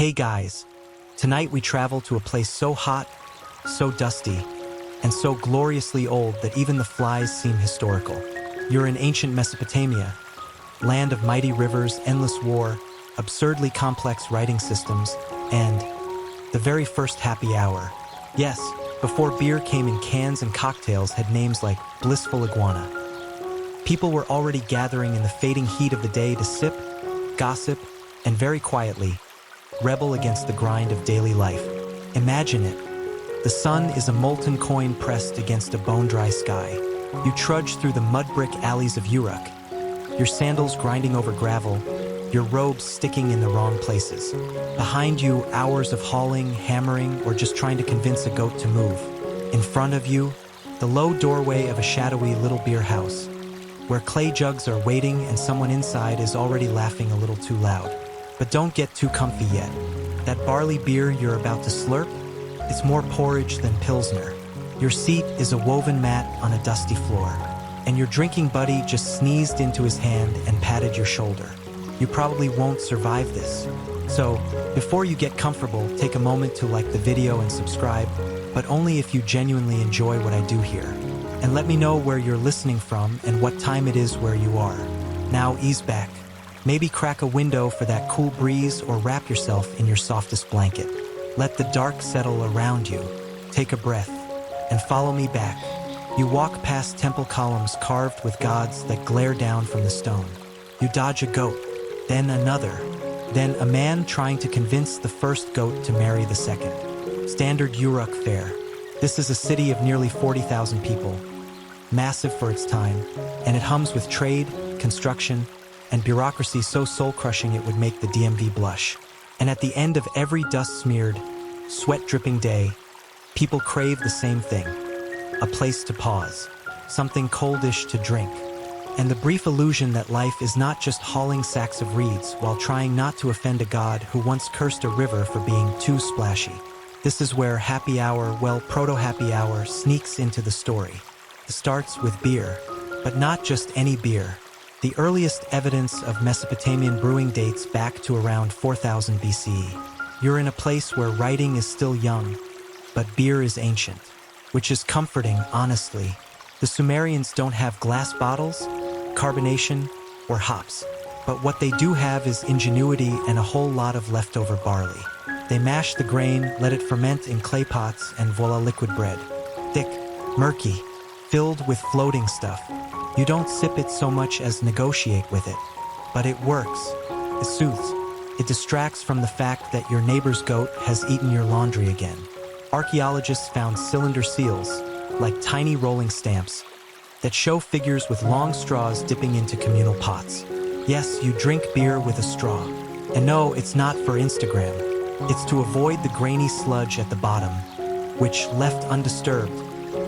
Hey guys, tonight we travel to a place so hot, so dusty, and so gloriously old that even the flies seem historical. You're in ancient Mesopotamia, land of mighty rivers, endless war, absurdly complex writing systems, and the very first happy hour. Yes, before beer came in cans and cocktails had names like Blissful Iguana. People were already gathering in the fading heat of the day to sip, gossip, and very quietly, rebel against the grind of daily life. Imagine it. The sun is a molten coin pressed against a bone-dry sky. You trudge through the mud-brick alleys of Uruk, your sandals grinding over gravel, your robes sticking in the wrong places. Behind you, hours of hauling, hammering, or just trying to convince a goat to move. In front of you, the low doorway of a shadowy little beer house, where clay jugs are waiting and someone inside is already laughing a little too loud. But don't get too comfy yet. That barley beer you're about to slurp, it's more porridge than Pilsner. Your seat is a woven mat on a dusty floor, and your drinking buddy just sneezed into his hand and patted your shoulder. You probably won't survive this. So, before you get comfortable, take a moment to like the video and subscribe, but only if you genuinely enjoy what I do here. And let me know where you're listening from and what time it is where you are. Now ease back. Maybe crack a window for that cool breeze or wrap yourself in your softest blanket. Let the dark settle around you. Take a breath and follow me back. You walk past temple columns carved with gods that glare down from the stone. You dodge a goat, then another, then a man trying to convince the first goat to marry the second. Standard Uruk fare. This is a city of nearly 40,000 people, massive for its time, and it hums with trade, construction, and bureaucracy so soul-crushing it would make the DMV blush. And at the end of every dust-smeared, sweat-dripping day, people crave the same thing: a place to pause, something coldish to drink, and the brief illusion that life is not just hauling sacks of reeds while trying not to offend a god who once cursed a river for being too splashy. This is where happy hour, well, proto-happy hour, sneaks into the story. It starts with beer, but not just any beer. The earliest evidence of Mesopotamian brewing dates back to around 4000 BCE. You're in a place where writing is still young, but beer is ancient, which is comforting, honestly. The Sumerians don't have glass bottles, carbonation, or hops, but what they do have is ingenuity and a whole lot of leftover barley. They mash the grain, let it ferment in clay pots, and voila, liquid bread. Thick, murky, filled with floating stuff. You don't sip it so much as negotiate with it, but it works. It soothes. It distracts from the fact that your neighbor's goat has eaten your laundry again. Archaeologists found cylinder seals, like tiny rolling stamps, that show figures with long straws dipping into communal pots. Yes, you drink beer with a straw. And no, it's not for Instagram. It's to avoid the grainy sludge at the bottom, which, left undisturbed,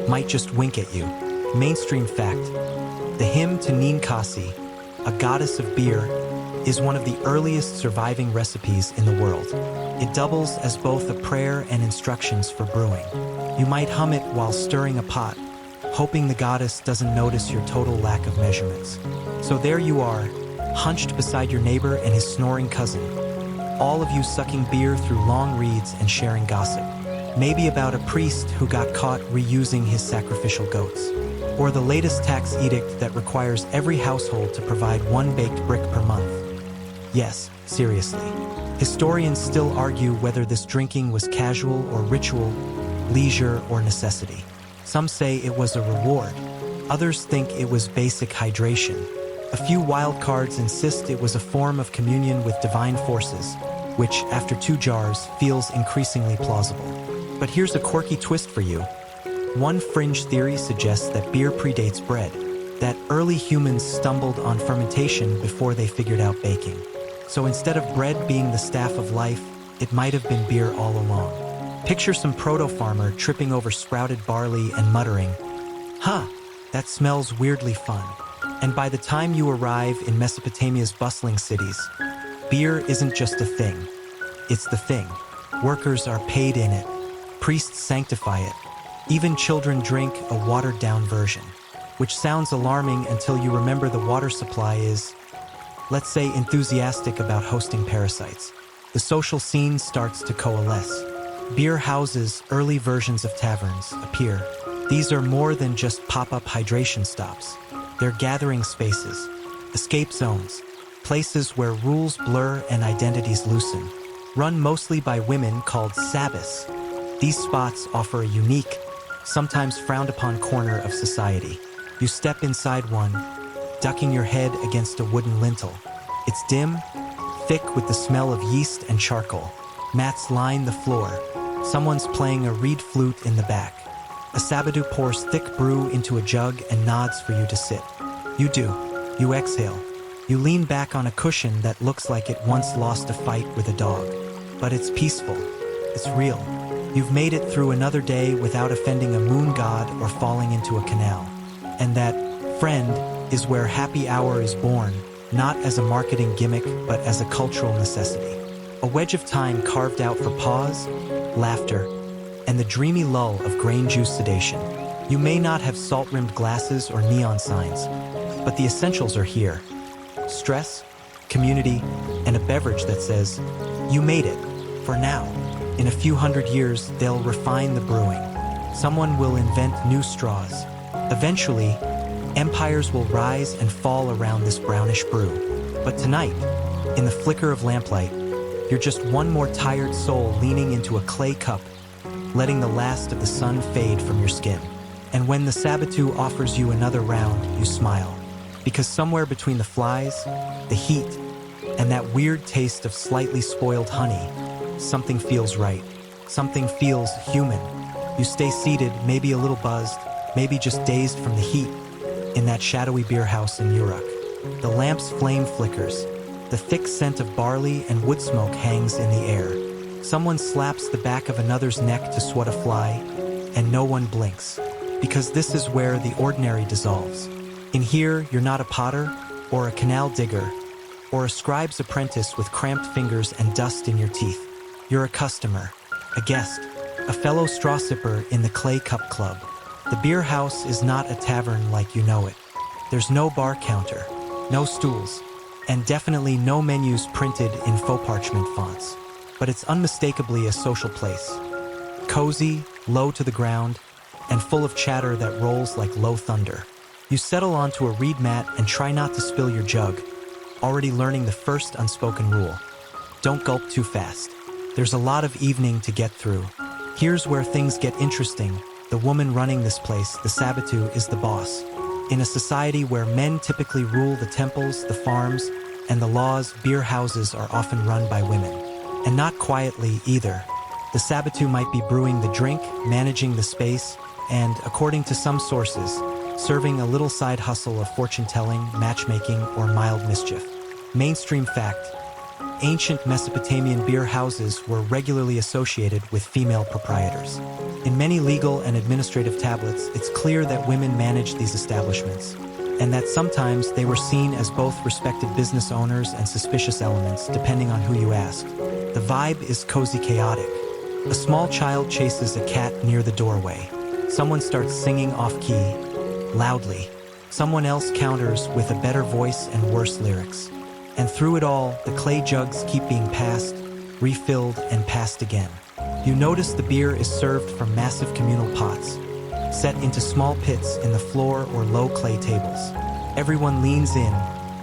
might just wink at you. Mainstream fact: the hymn to Ninkasi, a goddess of beer, is one of the earliest surviving recipes in the world. It doubles as both a prayer and instructions for brewing. You might hum it while stirring a pot, hoping the goddess doesn't notice your total lack of measurements. So there you are, hunched beside your neighbor and his snoring cousin, all of you sucking beer through long reeds and sharing gossip. Maybe about a priest who got caught reusing his sacrificial goats. Or the latest tax edict that requires every household to provide one baked brick per month. Yes, seriously. Historians still argue whether this drinking was casual or ritual, leisure or necessity. Some say it was a reward. Others think it was basic hydration. A few wild cards insist it was a form of communion with divine forces, which, after 2 jars, feels increasingly plausible. But here's a quirky twist for you. One fringe theory suggests that beer predates bread, that early humans stumbled on fermentation before they figured out baking. So instead of bread being the staff of life, it might have been beer all along. Picture some proto-farmer tripping over sprouted barley and muttering, "Huh, that smells weirdly fun." And by the time you arrive in Mesopotamia's bustling cities, beer isn't just a thing. It's the thing. Workers are paid in it. Priests sanctify it. Even children drink a watered-down version, which sounds alarming until you remember the water supply is, let's say, enthusiastic about hosting parasites. the social scene starts to coalesce. Beer houses, early versions of taverns, appear. These are more than just pop-up hydration stops. They're gathering spaces, escape zones, places where rules blur and identities loosen. Run mostly by women called sabbaths, these spots offer a unique, sometimes frowned-upon corner of society. You step inside one, ducking your head against a wooden lintel. It's dim, thick with the smell of yeast and charcoal. Mats line the floor. Someone's playing a reed flute in the back. A sabatu pours thick brew into a jug and nods for you to sit. You do. You exhale. You lean back on a cushion that looks like it once lost a fight with a dog. But it's peaceful. It's real. You've made it through another day without offending a moon god or falling into a canal. And that, friend, is where happy hour is born, not as a marketing gimmick, but as a cultural necessity. A wedge of time carved out for pause, laughter, and the dreamy lull of grain juice sedation. You may not have salt-rimmed glasses or neon signs, but the essentials are here. Stress, community, and a beverage that says, you made it, for now. In a few hundred years, they'll refine the brewing. Someone will invent new straws. Eventually, empires will rise and fall around this brownish brew. But tonight, in the flicker of lamplight, you're just one more tired soul leaning into a clay cup, letting the last of the sun fade from your skin. And when the sabatu offers you another round, you smile. Because somewhere between the flies, the heat, and that weird taste of slightly spoiled honey, something feels right. Something feels human. You stay seated, maybe a little buzzed, maybe just dazed from the heat, in that shadowy beer house in Uruk. The lamp's flame flickers. The thick scent of barley and wood smoke hangs in the air. Someone slaps the back of another's neck to swat a fly, and no one blinks. Because this is where the ordinary dissolves. In here, you're not a potter, or a canal digger, or a scribe's apprentice with cramped fingers and dust in your teeth. You're a customer, a guest, a fellow straw sipper in the Clay Cup Club. The beer house is not a tavern like you know it. There's no bar counter, no stools, and definitely no menus printed in faux parchment fonts. But it's unmistakably a social place. Cozy, low to the ground, and full of chatter that rolls like low thunder. You settle onto a reed mat and try not to spill your jug, already learning the first unspoken rule. Don't gulp too fast. There's a lot of evening to get through. Here's where things get interesting. The woman running this place, the sabatu, is the boss. In a society where men typically rule the temples, the farms, and the laws, beer houses are often run by women. And not quietly either. The sabatu might be brewing the drink, managing the space, and, according to some sources, serving a little side hustle of fortune-telling, matchmaking, or mild mischief. Mainstream fact: ancient Mesopotamian beer houses were regularly associated with female proprietors. In many legal and administrative tablets, it's clear that women managed these establishments, and that sometimes they were seen as both respected business owners and suspicious elements, depending on who you asked. The vibe is cozy chaotic. A small child chases a cat near the doorway. Someone starts singing off-key, loudly. Someone else counters with a better voice and worse lyrics. And through it all, the clay jugs keep being passed, refilled, and passed again. You notice the beer is served from massive communal pots, set into small pits in the floor or low clay tables. Everyone leans in,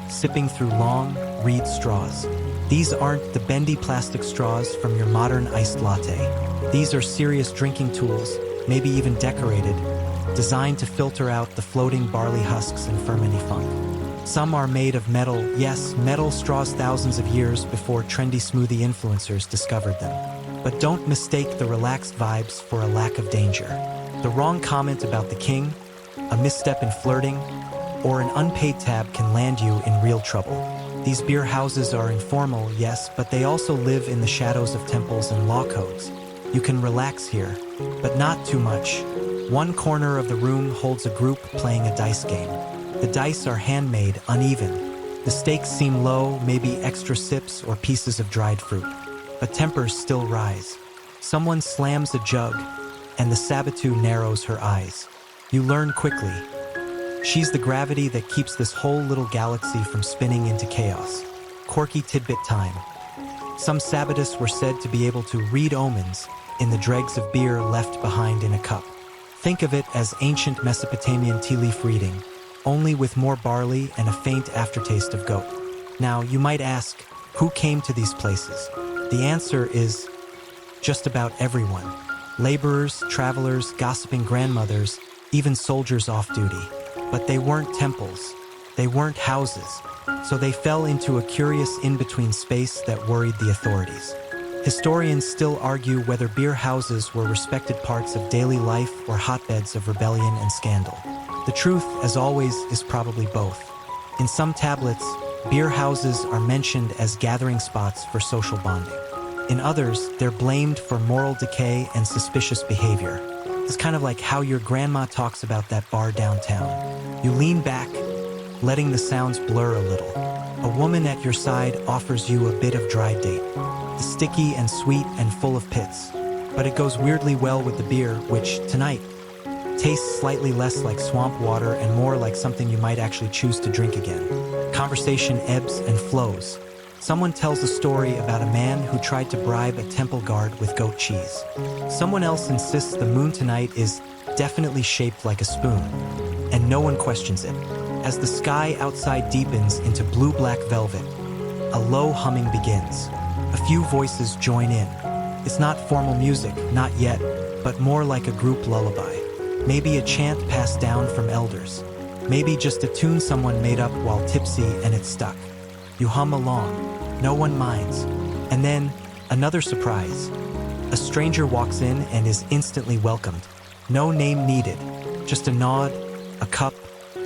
sipping through long, reed straws. These aren't the bendy plastic straws from your modern iced latte. These are serious drinking tools, maybe even decorated, designed to filter out the floating barley husks and fermenty funk. Some are made of metal, yes, metal straws thousands of years before trendy smoothie influencers discovered them. But don't mistake the relaxed vibes for a lack of danger. The wrong comment about the king, a misstep in flirting, or an unpaid tab can land you in real trouble. These beer houses are informal, yes, but they also live in the shadows of temples and law codes. You can relax here, but not too much. One corner of the room holds a group playing a dice game. The dice are handmade, uneven. The stakes seem low, maybe extra sips or pieces of dried fruit. But tempers still rise. Someone slams a jug, and the sabatu narrows her eyes. You learn quickly. She's the gravity that keeps this whole little galaxy from spinning into chaos. Quirky tidbit time. Some Sabbatists were said to be able to read omens in the dregs of beer left behind in a cup. Think of it as ancient Mesopotamian tea leaf reading, only with more barley and a faint aftertaste of goat. Now, you might ask, who came to these places? The answer is just about everyone. Laborers, travelers, gossiping grandmothers, even soldiers off duty. But they weren't temples. They weren't houses. So they fell into a curious in-between space that worried the authorities. Historians still argue whether beer houses were respected parts of daily life or hotbeds of rebellion and scandal. The truth, as always, is probably both. In some tablets, beer houses are mentioned as gathering spots for social bonding. In others, they're blamed for moral decay and suspicious behavior. It's kind of like how your grandma talks about that bar downtown. You lean back, letting the sounds blur a little. A woman at your side offers you a bit of dry date. It's sticky and sweet and full of pits. But it goes weirdly well with the beer, which, tonight, tastes slightly less like swamp water and more like something you might actually choose to drink again. Conversation ebbs and flows. Someone tells a story about a man who tried to bribe a temple guard with goat cheese. Someone else insists the moon tonight is definitely shaped like a spoon, and no one questions it. As the sky outside deepens into blue-black velvet, a low humming begins. A few voices join in. It's not formal music, not yet, but more like a group lullaby. Maybe a chant passed down from elders. Maybe just a tune someone made up while tipsy and it stuck. You hum along, no one minds. And then, another surprise. A stranger walks in and is instantly welcomed. No name needed, just a nod, a cup,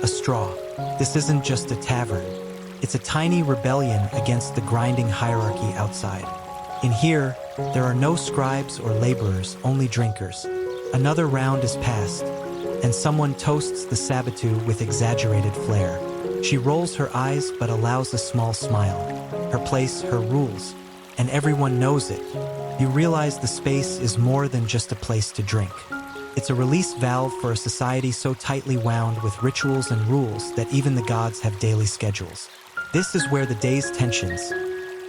a straw. This isn't just a tavern. It's a tiny rebellion against the grinding hierarchy outside. In here, there are no scribes or laborers, only drinkers. Another round is passed, and someone toasts the Sabbatu with exaggerated flair. She rolls her eyes but allows a small smile. Her place, her rules, and everyone knows it. You realize the space is more than just a place to drink. It's a release valve for a society so tightly wound with rituals and rules that even the gods have daily schedules. This is where the day's tensions,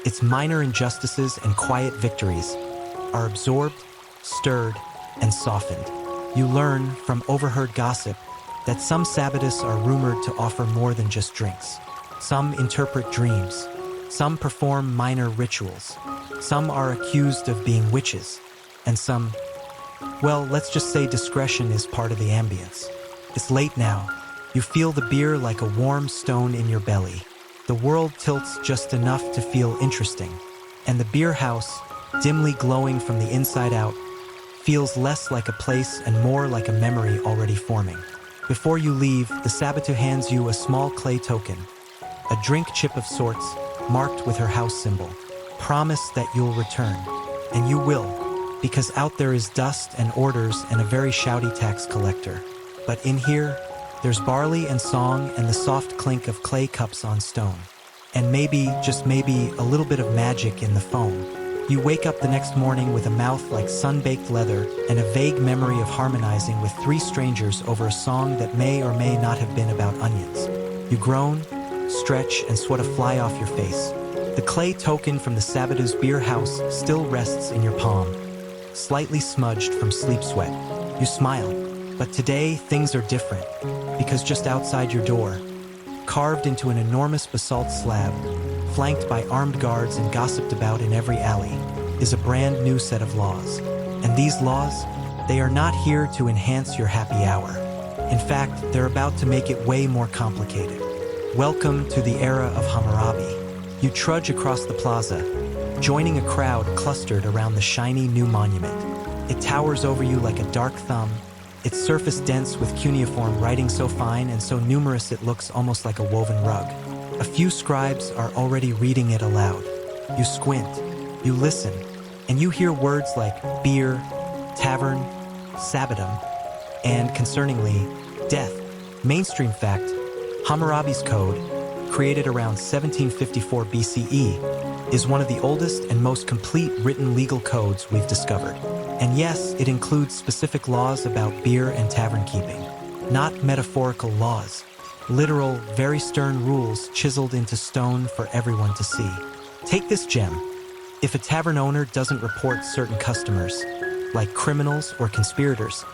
its minor injustices and quiet victories, are absorbed, stirred, and softened. You learn from overheard gossip that some Sabbatists are rumored to offer more than just drinks. Some interpret dreams. Some perform minor rituals. Some are accused of being witches. And some, well, let's just say discretion is part of the ambience. It's late now. You feel the beer like a warm stone in your belly. The world tilts just enough to feel interesting. And the beer house, dimly glowing from the inside out, feels less like a place and more like a memory already forming. Before you leave, the Sabbatu hands you a small clay token, a drink chip of sorts, marked with her house symbol. Promise that you'll return. And you will, because out there is dust and orders and a very shouty tax collector. But in here, there's barley and song and the soft clink of clay cups on stone. And maybe, just maybe, a little bit of magic in the foam. You wake up the next morning with a mouth like sun-baked leather and a vague memory of harmonizing with 3 strangers over a song that may or may not have been about onions. You groan, stretch, and sweat a fly off your face. The clay token from the Sabbatu's beer house still rests in your palm, slightly smudged from sleep sweat. You smile, but today things are different, because just outside your door, carved into an enormous basalt slab, flanked by armed guards and gossiped about in every alley, is a brand new set of laws. And these laws, they are not here to enhance your happy hour. In fact, they're about to make it way more complicated. Welcome to the era of Hammurabi. You trudge across the plaza, joining a crowd clustered around the shiny new monument. It towers over you like a dark thumb, its surface dense with cuneiform writing so fine and so numerous it looks almost like a woven rug. A few scribes are already reading it aloud. You squint, you listen, and you hear words like beer, tavern, sabbatum, and, concerningly, death. Mainstream fact, Hammurabi's code, created around 1754 BCE, is one of the oldest and most complete written legal codes we've discovered. And yes, it includes specific laws about beer and tavern keeping, not metaphorical laws. Literal, very stern rules chiseled into stone for everyone to see. Take this gem. If a tavern owner doesn't report certain customers, like criminals or conspirators,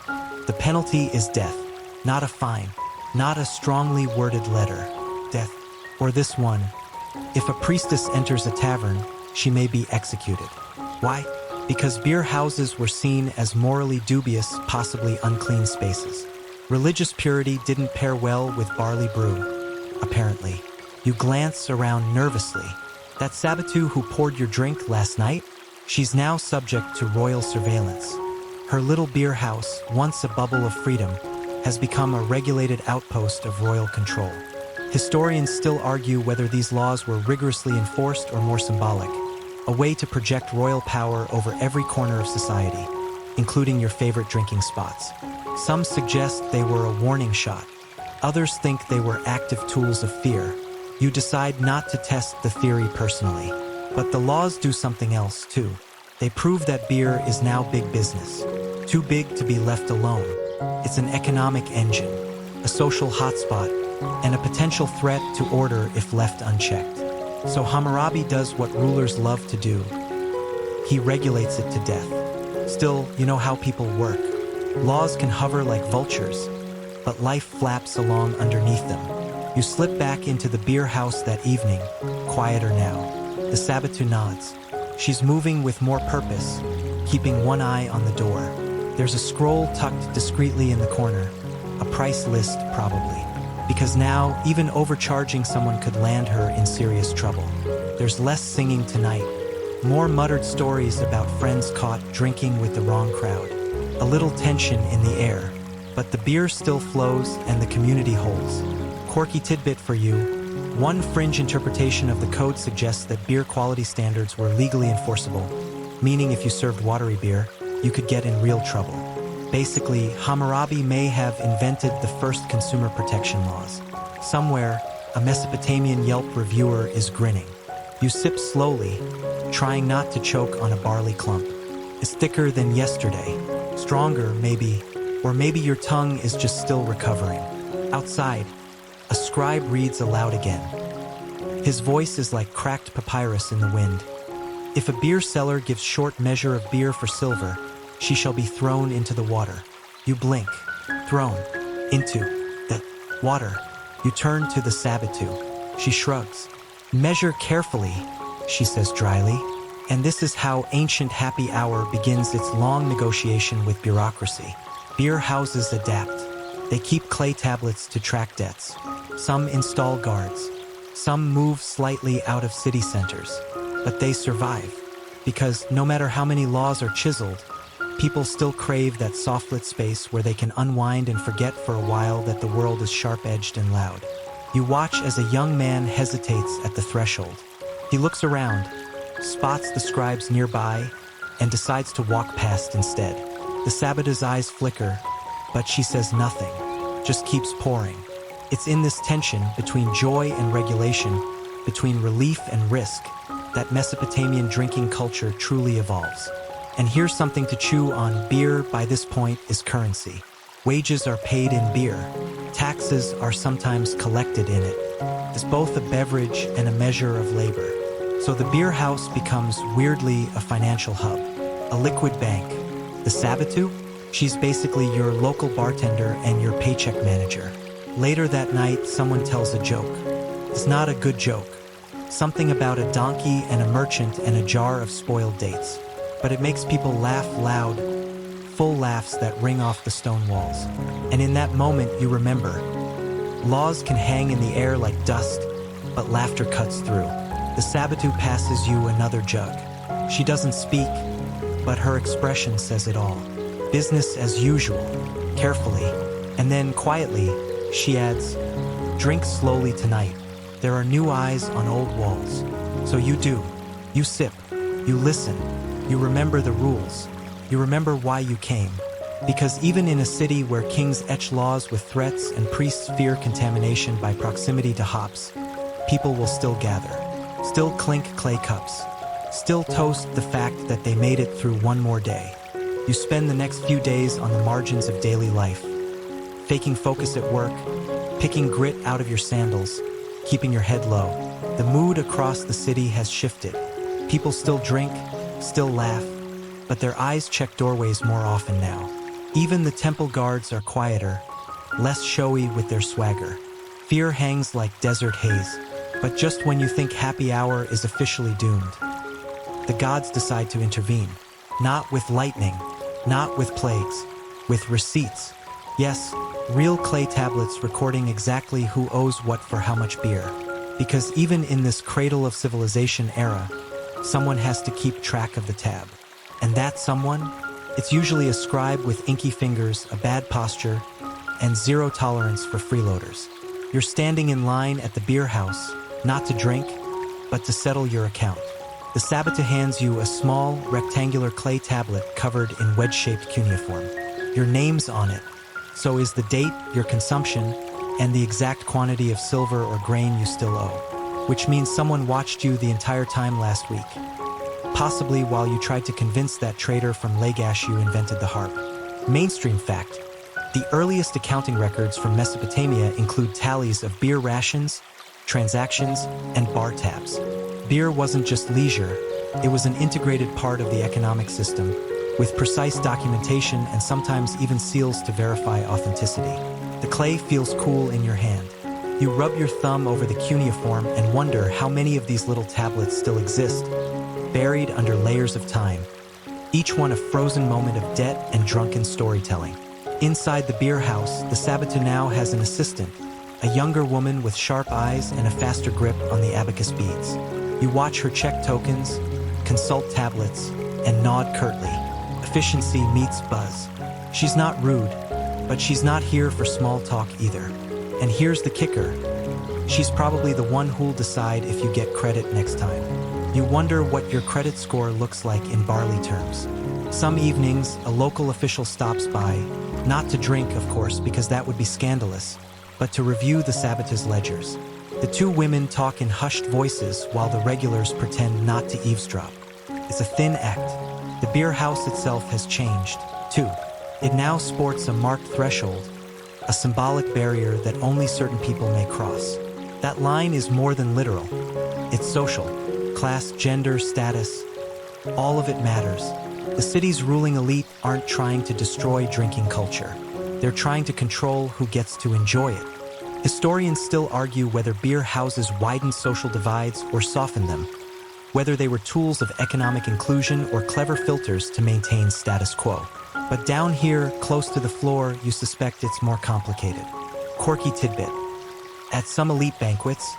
the penalty is death, not a fine, not a strongly worded letter. Death. Or this one, if a priestess enters a tavern, she may be executed. Why? Because beer houses were seen as morally dubious, possibly unclean spaces. Religious purity didn't pair well with barley brew, apparently. You glance around nervously. That Sabbatu who poured your drink last night? She's now subject to royal surveillance. Her little beer house, once a bubble of freedom, has become a regulated outpost of royal control. Historians still argue whether these laws were rigorously enforced or more symbolic, a way to project royal power over every corner of society, including your favorite drinking spots. Some suggest they were a warning shot. Others think they were active tools of fear. You decide not to test the theory personally. But the laws do something else, too. They prove that beer is now big business. Too big to be left alone. It's an economic engine, a social hotspot, and a potential threat to order if left unchecked. So Hammurabi does what rulers love to do. He regulates it to death. Still, you know how people work. Laws can hover like vultures, but life flaps along underneath them. You slip back into the beer house that evening, quieter now. The Sabbatu nods. She's moving with more purpose, keeping one eye on the door. There's a scroll tucked discreetly in the corner, a price list probably. Because now, even overcharging someone could land her in serious trouble. There's less singing tonight, more muttered stories about friends caught drinking with the wrong crowd. A little tension in the air, but the beer still flows and the community holds. Quirky tidbit for you. One fringe interpretation of the code suggests that beer quality standards were legally enforceable, meaning if you served watery beer, you could get in real trouble. Basically, Hammurabi may have invented the first consumer protection laws. Somewhere, a Mesopotamian Yelp reviewer is grinning. You sip slowly, trying not to choke on a barley clump. It's thicker than yesterday, stronger maybe, or maybe your tongue is just still recovering. Outside, a scribe reads aloud again. His voice is like cracked papyrus in the wind. If a beer seller gives short measure of beer for silver, she shall be thrown into the water. You blink. Thrown. Into the water. You turn to the Sabbatu. She shrugs. Measure carefully, she says dryly. And this is how ancient happy hour begins its long negotiation with bureaucracy. Beer houses adapt. They keep clay tablets to track debts. Some install guards. Some move slightly out of city centers. But they survive. Because no matter how many laws are chiseled, people still crave that soft-lit space where they can unwind and forget for a while that the world is sharp-edged and loud. You watch as a young man hesitates at the threshold. He looks around, spots the scribes nearby, and decides to walk past instead. The Sabbatu's eyes flicker, but she says nothing, just keeps pouring. It's in this tension between joy and regulation, between relief and risk, that Mesopotamian drinking culture truly evolves. And here's something to chew on. Beer, by this point, is currency. Wages are paid in beer. Taxes are sometimes collected in it. It's both a beverage and a measure of labor. So the beer house becomes weirdly a financial hub, a liquid bank. The Sabbatu? She's basically your local bartender and your paycheck manager. Later that night, someone tells a joke. It's not a good joke. Something about a donkey and a merchant and a jar of spoiled dates. But it makes people laugh loud, full laughs that ring off the stone walls. And in that moment, you remember. Laws can hang in the air like dust, but laughter cuts through. The Sabbatu passes you another jug. She doesn't speak, but her expression says it all. Business as usual, carefully. And then, quietly, she adds, drink slowly tonight. There are new eyes on old walls. So you do. You sip. You listen. You remember the rules. You remember why you came. Because even in a city where kings etch laws with threats and priests fear contamination by proximity to hops, people will still gather, still clink clay cups, still toast the fact that they made it through one more day. You spend the next few days on the margins of daily life, faking focus at work, picking grit out of your sandals, keeping your head low. The mood across the city has shifted. People still drink, still laugh, but their eyes check doorways more often now. Even the temple guards are quieter, less showy with their swagger. Fear hangs like desert haze, but just when you think happy hour is officially doomed, the gods decide to intervene. Not with lightning, not with plagues, with receipts. Yes, real clay tablets recording exactly who owes what for how much beer. Because even in this cradle of civilization era, someone has to keep track of the tab. And that someone? It's usually a scribe with inky fingers, a bad posture, and zero tolerance for freeloaders. You're standing in line at the beer house, not to drink, but to settle your account. The sabbato hands you a small, rectangular clay tablet covered in wedge-shaped cuneiform. Your name's on it. So is the date, your consumption, and the exact quantity of silver or grain you still owe. Which means someone watched you the entire time last week. Possibly while you tried to convince that trader from Lagash you invented the harp. Mainstream fact: the earliest accounting records from Mesopotamia include tallies of beer rations, transactions, and bar tabs. Beer wasn't just leisure, it was an integrated part of the economic system, with precise documentation and sometimes even seals to verify authenticity. The clay feels cool in your hand. You rub your thumb over the cuneiform and wonder how many of these little tablets still exist, buried under layers of time, each one a frozen moment of debt and drunken storytelling. Inside the beer house, the sabbato now has an assistant, a younger woman with sharp eyes and a faster grip on the abacus beads. You watch her check tokens, consult tablets, and nod curtly. Efficiency meets buzz. She's not rude, but she's not here for small talk either. And here's the kicker. She's probably the one who'll decide if you get credit next time. You wonder what your credit score looks like in barley terms. Some evenings, a local official stops by, not to drink, of course, because that would be scandalous, but to review the sabbatos ledgers. The two women talk in hushed voices while the regulars pretend not to eavesdrop. It's a thin act. The beer house itself has changed, too. It now sports a marked threshold, a symbolic barrier that only certain people may cross. That line is more than literal. It's social. Class, gender, status, all of it matters. The city's ruling elite aren't trying to destroy drinking culture. They're trying to control who gets to enjoy it. Historians still argue whether beer houses widened social divides or softened them, whether they were tools of economic inclusion or clever filters to maintain status quo. But down here, close to the floor, you suspect it's more complicated. Quirky tidbit. At some elite banquets,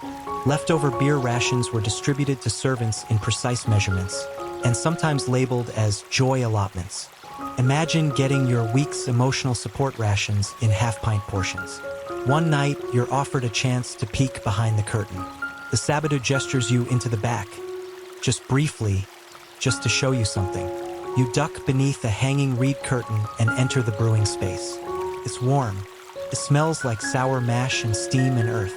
leftover beer rations were distributed to servants in precise measurements, and sometimes labeled as joy allotments. Imagine getting your week's emotional support rations in half-pint portions. One night, you're offered a chance to peek behind the curtain. The sabbato gestures you into the back, just briefly, just to show you something. You duck beneath a hanging reed curtain and enter the brewing space. It's warm. It smells like sour mash and steam and earth.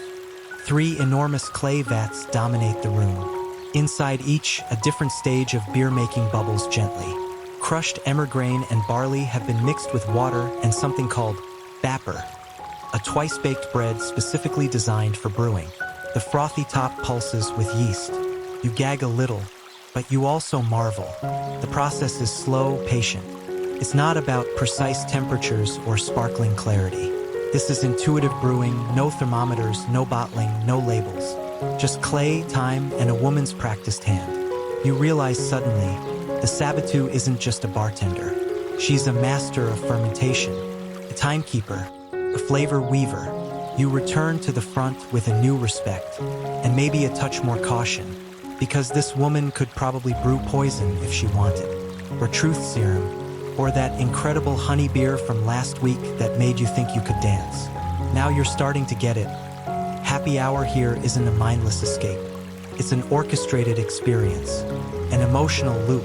3 enormous clay vats dominate the room. Inside each, a different stage of beer-making bubbles gently. Crushed emmer grain and barley have been mixed with water and something called bapper, a twice-baked bread specifically designed for brewing. The frothy top pulses with yeast. You gag a little, but you also marvel. The process is slow, patient. It's not about precise temperatures or sparkling clarity. This is intuitive brewing, no thermometers, no bottling, no labels. Just clay, time, and a woman's practiced hand. You realize suddenly, the sabbato isn't just a bartender. She's a master of fermentation, a timekeeper, a flavor weaver. You return to the front with a new respect, and maybe a touch more caution, because this woman could probably brew poison if she wanted, or truth serum, or that incredible honey beer from last week that made you think you could dance. Now you're starting to get it. Happy hour here isn't a mindless escape. It's an orchestrated experience, an emotional loop.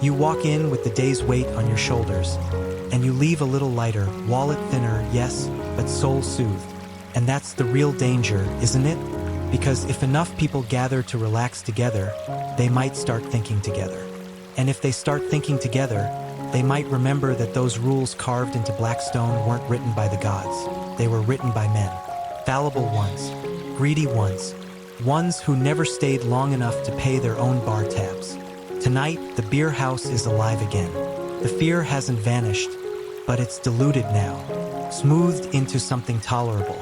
You walk in with the day's weight on your shoulders, and you leave a little lighter, wallet thinner, yes, but soul soothed. And that's the real danger, isn't it? Because if enough people gather to relax together, they might start thinking together. And if they start thinking together, they might remember that those rules carved into black stone weren't written by the gods. They were written by men. Fallible ones, greedy ones, ones who never stayed long enough to pay their own bar tabs. Tonight, the beer house is alive again. The fear hasn't vanished, but it's diluted now, smoothed into something tolerable.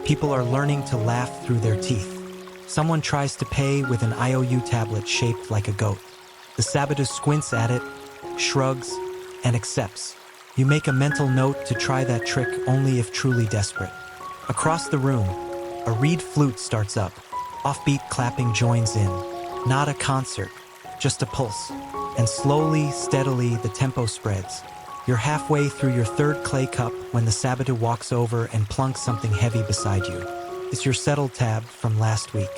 People are learning to laugh through their teeth. Someone tries to pay with an IOU tablet shaped like a goat. The Sabbath squints at it, shrugs, and accepts. You make a mental note to try that trick only if truly desperate. Across the room, a reed flute starts up. Offbeat clapping joins in. Not a concert, just a pulse. And slowly, steadily, the tempo spreads. You're halfway through your third clay cup when the Sabbath walks over and plunks something heavy beside you. It's your settled tab from last week.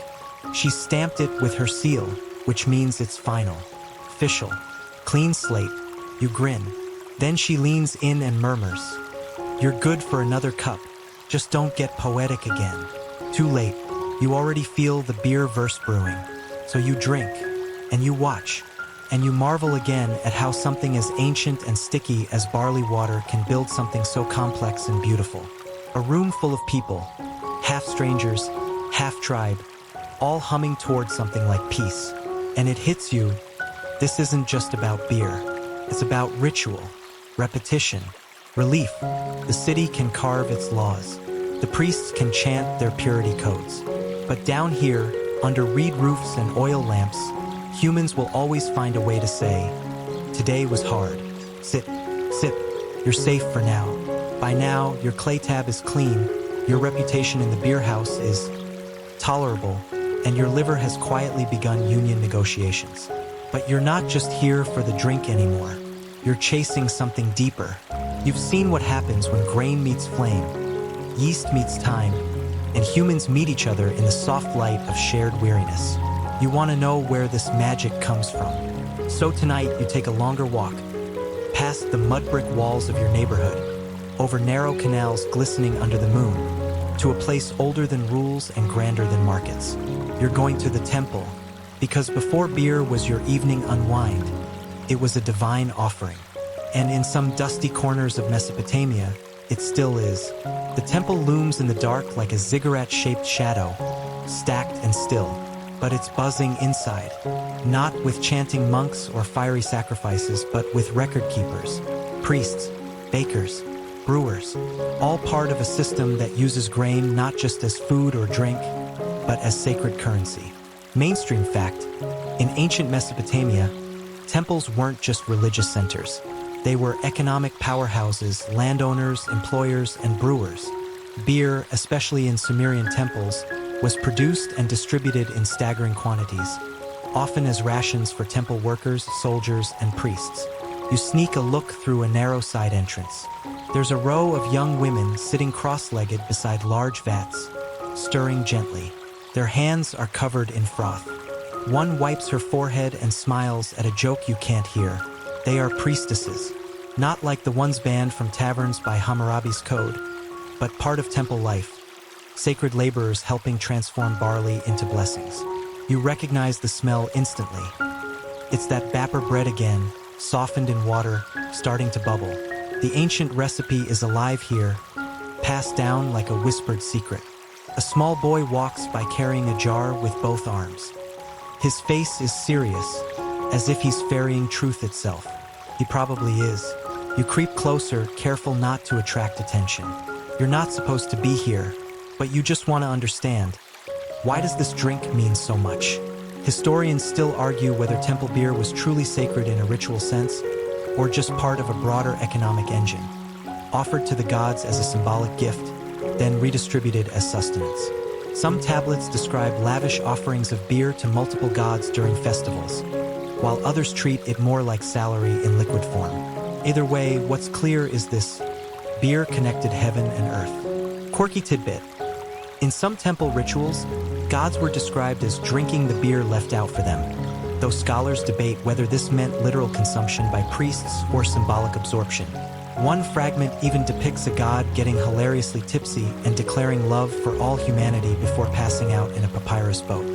She stamped it with her seal, which means it's final. Official. Clean slate. You grin. Then she leans in and murmurs, "You're good for another cup. Just don't get poetic again." Too late. You already feel the beer verse brewing. So you drink, and you watch, and you marvel again at how something as ancient and sticky as barley water can build something so complex and beautiful. A room full of people, half strangers, half tribe, all humming towards something like peace. And it hits you, this isn't just about beer. It's about ritual, repetition, relief. The city can carve its laws. The priests can chant their purity codes. But down here, under reed roofs and oil lamps, humans will always find a way to say, "Today was hard. Sit, sip. You're safe for now." By now, your clay tab is clean, your reputation in the beer house is tolerable, and your liver has quietly begun union negotiations. But you're not just here for the drink anymore. You're chasing something deeper. You've seen what happens when grain meets flame, yeast meets time, and humans meet each other in the soft light of shared weariness. You want to know where this magic comes from. So tonight, you take a longer walk, past the mud brick walls of your neighborhood, over narrow canals glistening under the moon, to a place older than rules and grander than markets. You're going to the temple, because before beer was your evening unwind, it was a divine offering. And in some dusty corners of Mesopotamia, it still is. The temple looms in the dark like a ziggurat-shaped shadow, stacked and still, but it's buzzing inside, not with chanting monks or fiery sacrifices, but with record keepers, priests, bakers, brewers, all part of a system that uses grain not just as food or drink, but as sacred currency. Mainstream fact, in ancient Mesopotamia, temples weren't just religious centers. They were economic powerhouses, landowners, employers, and brewers. Beer, especially in Sumerian temples, was produced and distributed in staggering quantities, often as rations for temple workers, soldiers, and priests. You sneak a look through a narrow side entrance. There's a row of young women sitting cross-legged beside large vats, stirring gently. Their hands are covered in froth. One wipes her forehead and smiles at a joke you can't hear. They are priestesses, not like the ones banned from taverns by Hammurabi's code, but part of temple life, sacred laborers helping transform barley into blessings. You recognize the smell instantly. It's that bapper bread again, softened in water, starting to bubble. The ancient recipe is alive here, passed down like a whispered secret. A small boy walks by carrying a jar with both arms. His face is serious, as if he's ferrying truth itself. He probably is. You creep closer, careful not to attract attention. You're not supposed to be here, but you just want to understand. Why does this drink mean so much? Historians still argue whether temple beer was truly sacred in a ritual sense, or just part of a broader economic engine, offered to the gods as a symbolic gift, then redistributed as sustenance. Some tablets describe lavish offerings of beer to multiple gods during festivals, while others treat it more like salary in liquid form. Either way, what's clear is this: beer connected heaven and earth. Quirky tidbit. In some temple rituals, gods were described as drinking the beer left out for them, though scholars debate whether this meant literal consumption by priests or symbolic absorption. One fragment even depicts a god getting hilariously tipsy and declaring love for all humanity before passing out in a papyrus boat.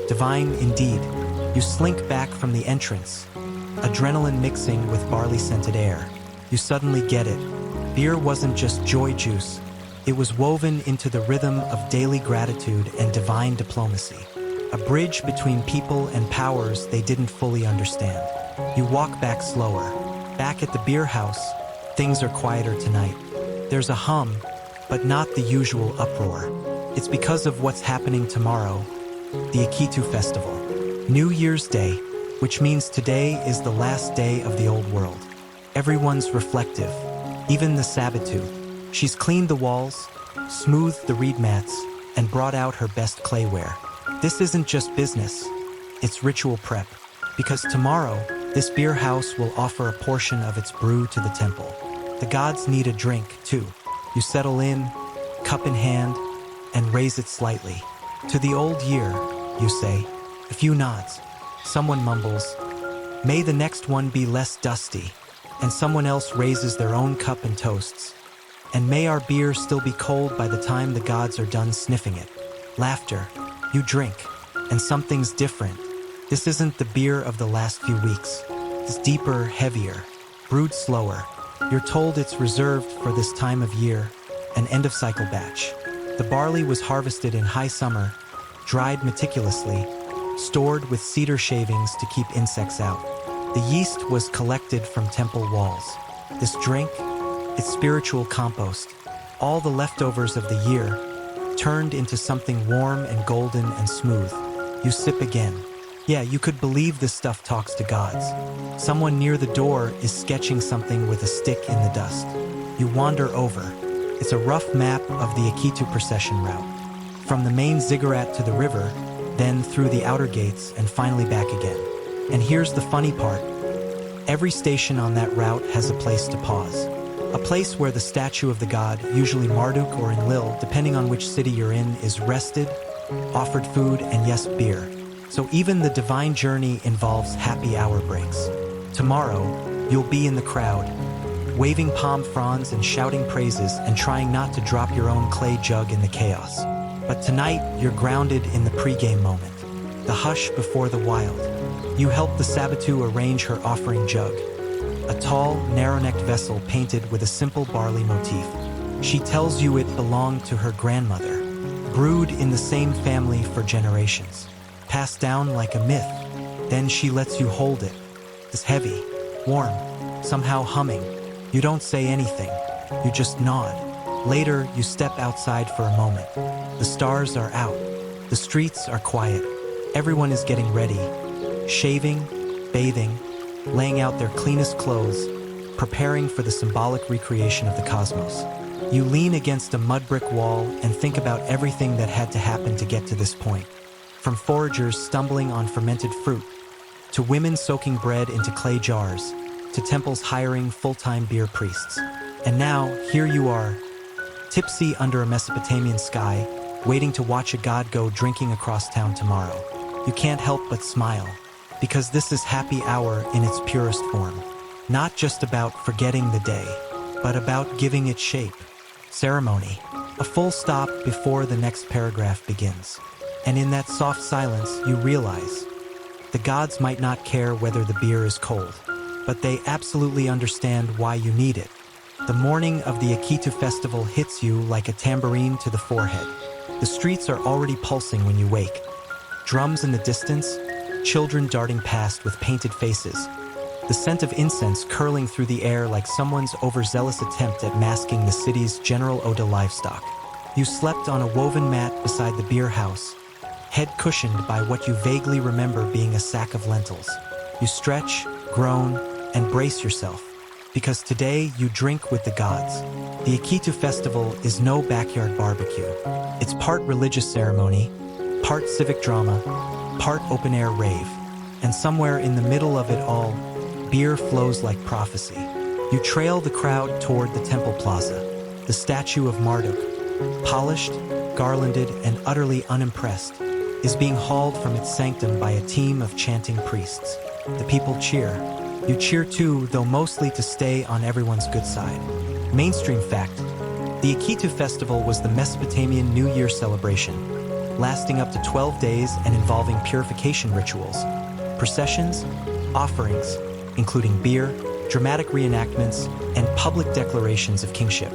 Divine indeed. You slink back from the entrance, adrenaline mixing with barley-scented air. You suddenly get it. Beer wasn't just joy juice. It was woven into the rhythm of daily gratitude and divine diplomacy. a bridge between people and powers they didn't fully understand. You walk back slower. Back at the beer house, things are quieter tonight. There's a hum, but not the usual uproar. It's because of what's happening tomorrow, the Akitu festival. New Year's Day, which means today is the last day of the old world. Everyone's reflective, even the Sabbatu. She's cleaned the walls, smoothed the reed mats, and brought out her best clayware. This isn't just business, it's ritual prep. Because tomorrow, this beer house will offer a portion of its brew to the temple. The gods need a drink, too. You settle in, cup in hand, and raise it slightly. To the old year, you say. A few nods. Someone mumbles, "May the next one be less dusty." And someone else raises their own cup and toasts. "And may our beer still be cold by the time the gods are done sniffing it." Laughter. You drink, and something's different. This isn't the beer of the last few weeks. It's deeper, heavier, brewed slower. You're told it's reserved for this time of year, an end-of-cycle batch. The barley was harvested in high summer, dried meticulously, stored with cedar shavings to keep insects out. The yeast was collected from temple walls. This drink, it's spiritual compost. All the leftovers of the year, turned into something warm and golden and smooth. You sip again. Yeah, you could believe this stuff talks to gods. Someone near the door is sketching something with a stick in the dust. You wander over. It's a rough map of the Akitu procession route. From the main ziggurat to the river, then through the outer gates and finally back again. And here's the funny part. Every station on that route has a place to pause. A place where the statue of the god, usually Marduk or Enlil, depending on which city you're in, is rested, offered food, and yes, beer. So even the divine journey involves happy hour breaks. Tomorrow, you'll be in the crowd, waving palm fronds and shouting praises and trying not to drop your own clay jug in the chaos. But tonight, you're grounded in the pre-game moment, the hush before the wild. You help the Sabbatu arrange her offering jug, a tall, narrow-necked vessel painted with a simple barley motif. She tells you it belonged to her grandmother, brewed in the same family for generations, passed down like a myth. Then she lets you hold it. It's heavy, warm, somehow humming. You don't say anything, you just nod. Later, you step outside for a moment. The stars are out. The streets are quiet. Everyone is getting ready, shaving, bathing, laying out their cleanest clothes, preparing for the symbolic recreation of the cosmos. You lean against a mud brick wall and think about everything that had to happen to get to this point. From foragers stumbling on fermented fruit, to women soaking bread into clay jars, to temples hiring full-time beer priests. And now, here you are, tipsy under a Mesopotamian sky, waiting to watch a god go drinking across town tomorrow. You can't help but smile, because this is happy hour in its purest form. Not just about forgetting the day, but about giving it shape. Ceremony. A full stop before the next paragraph begins. And in that soft silence, you realize the gods might not care whether the beer is cold, but they absolutely understand why you need it. The morning of the Akitu festival hits you like a tambourine to the forehead. The streets are already pulsing when you wake. Drums in the distance, children darting past with painted faces. The scent of incense curling through the air like someone's overzealous attempt at masking the city's general ode to livestock. You slept on a woven mat beside the beer house, head cushioned by what you vaguely remember being a sack of lentils. You stretch, groan, and brace yourself, because today you drink with the gods. The Akitu festival is no backyard barbecue. It's part religious ceremony, part civic drama, part open-air rave. And somewhere in the middle of it all, beer flows like prophecy. You trail the crowd toward the temple plaza, the statue of Marduk, polished, garlanded, and utterly unimpressed, is being hauled from its sanctum by a team of chanting priests. The people cheer. You cheer too, though mostly to stay on everyone's good side. Mainstream fact: the Akitu festival was the Mesopotamian New Year celebration, lasting up to 12 days and involving purification rituals, processions, offerings, including beer, dramatic reenactments, and public declarations of kingship.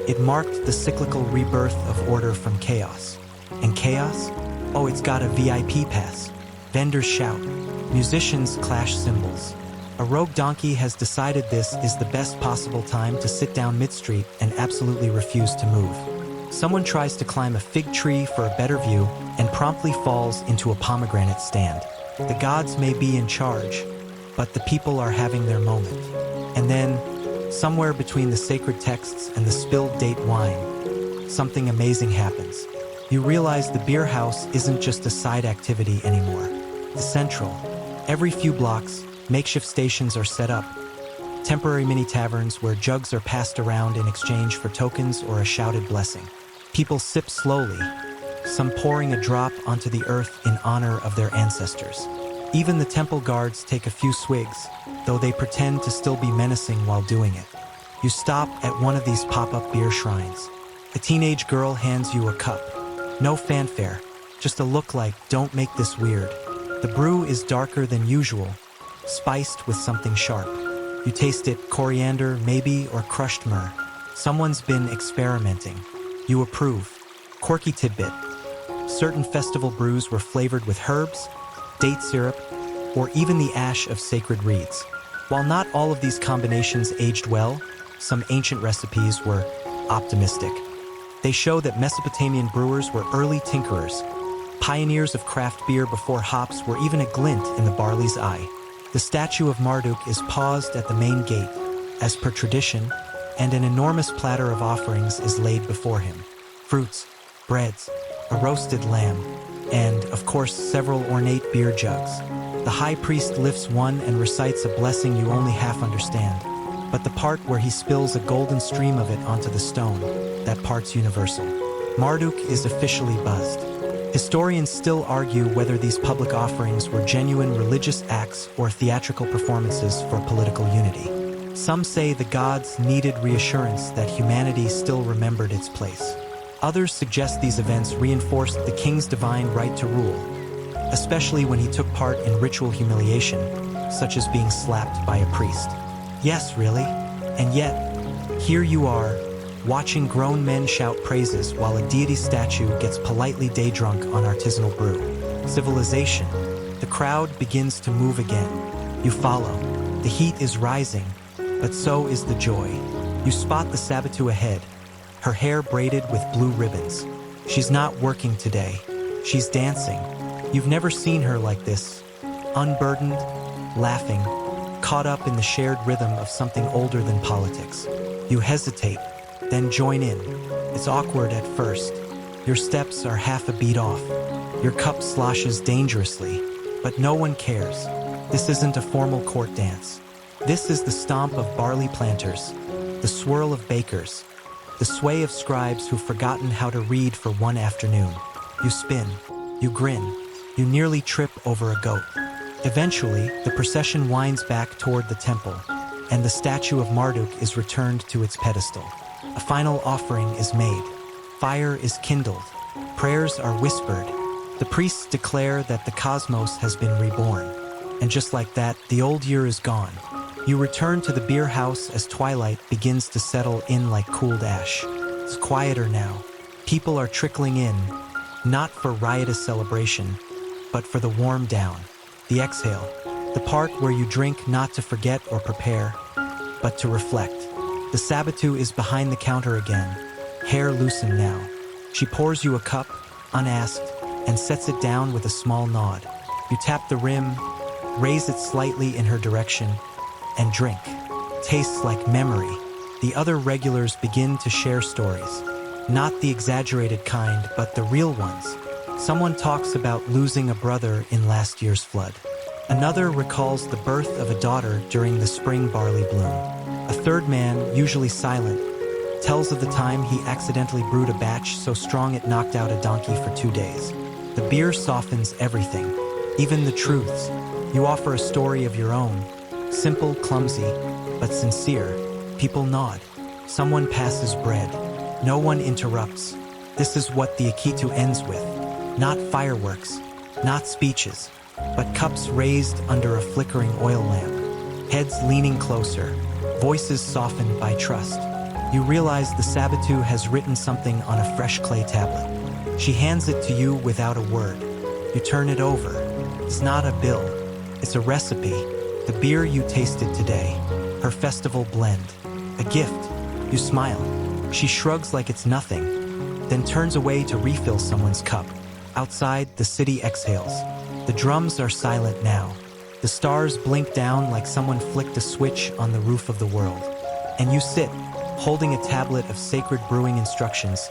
It marked the cyclical rebirth of order from chaos. And chaos? Oh, it's got a VIP pass. Vendors shout. Musicians clash cymbals. A rogue donkey has decided this is the best possible time to sit down mid-street and absolutely refuse to move. Someone tries to climb a fig tree for a better view and promptly falls into a pomegranate stand. The gods may be in charge, but the people are having their moment. And then, somewhere between the sacred texts and the spilled date wine, something amazing happens. You realize the beer house isn't just a side activity anymore. It's central. Every few blocks, makeshift stations are set up. Temporary mini-taverns where jugs are passed around in exchange for tokens or a shouted blessing. People sip slowly, some pouring a drop onto the earth in honor of their ancestors. Even the temple guards take a few swigs, though they pretend to still be menacing while doing it. You stop at one of these pop-up beer shrines. A teenage girl hands you a cup. No fanfare, just a look like, "Don't make this weird." The brew is darker than usual, spiced with something sharp. You taste it, coriander, maybe, or crushed myrrh. Someone's been experimenting. You approve. Quirky tidbit. Certain festival brews were flavored with herbs, date syrup, or even the ash of sacred reeds. While not all of these combinations aged well, some ancient recipes were optimistic. They show that Mesopotamian brewers were early tinkerers, pioneers of craft beer before hops were even a glint in the barley's eye. The statue of Marduk is paused at the main gate, as per tradition, and an enormous platter of offerings is laid before him. Fruits, breads, a roasted lamb, and, of course, several ornate beer jugs. The high priest lifts one and recites a blessing you only half understand, but the part where he spills a golden stream of it onto the stone, that part's universal. Marduk is officially buzzed. Historians still argue whether these public offerings were genuine religious acts or theatrical performances for political unity. Some say the gods needed reassurance that humanity still remembered its place. Others suggest these events reinforced the king's divine right to rule, especially when he took part in ritual humiliation, such as being slapped by a priest. Yes, really? And yet, here you are, watching grown men shout praises while a deity statue gets politely day drunk on artisanal brew. Civilization. The crowd begins to move again. You follow. The heat is rising, but so is the joy. You spot the Sabbatu ahead, her hair braided with blue ribbons. She's not working today. She's dancing. You've never seen her like this. Unburdened, laughing, caught up in the shared rhythm of something older than politics. You hesitate, then join in. It's awkward at first. Your steps are half a beat off. Your cup sloshes dangerously, but no one cares. This isn't a formal court dance. This is the stomp of barley planters, the swirl of bakers, the sway of scribes who've forgotten how to read for one afternoon. You spin, you grin, you nearly trip over a goat. Eventually, the procession winds back toward the temple, and the statue of Marduk is returned to its pedestal. A final offering is made. Fire is kindled. Prayers are whispered. The priests declare that the cosmos has been reborn. And just like that, the old year is gone. You return to the beer house as twilight begins to settle in like cooled ash. It's quieter now. People are trickling in, not for riotous celebration, but for the warm down, the exhale, the part where you drink not to forget or prepare, but to reflect. The Sabbatu is behind the counter again, hair loosened now. She pours you a cup, unasked, and sets it down with a small nod. You tap the rim, raise it slightly in her direction, and drink. Tastes like memory. The other regulars begin to share stories. Not the exaggerated kind, but the real ones. Someone talks about losing a brother in last year's flood. Another recalls the birth of a daughter during the spring barley bloom. A third man, usually silent, tells of the time he accidentally brewed a batch so strong it knocked out a donkey for 2 days. The beer softens everything, even the truths. You offer a story of your own, simple, clumsy, but sincere. People nod. Someone passes bread. No one interrupts. This is what the Akitu ends with. Not fireworks, not speeches, but cups raised under a flickering oil lamp. Heads leaning closer, voices softened by trust. You realize the Sabbatu has written something on a fresh clay tablet. She hands it to you without a word. You turn it over. It's not a bill. It's a recipe. The beer you tasted today. Her festival blend. A gift. You smile. She shrugs like it's nothing, then turns away to refill someone's cup. Outside, the city exhales. The drums are silent now. The stars blink down like someone flicked a switch on the roof of the world. And you sit, holding a tablet of sacred brewing instructions,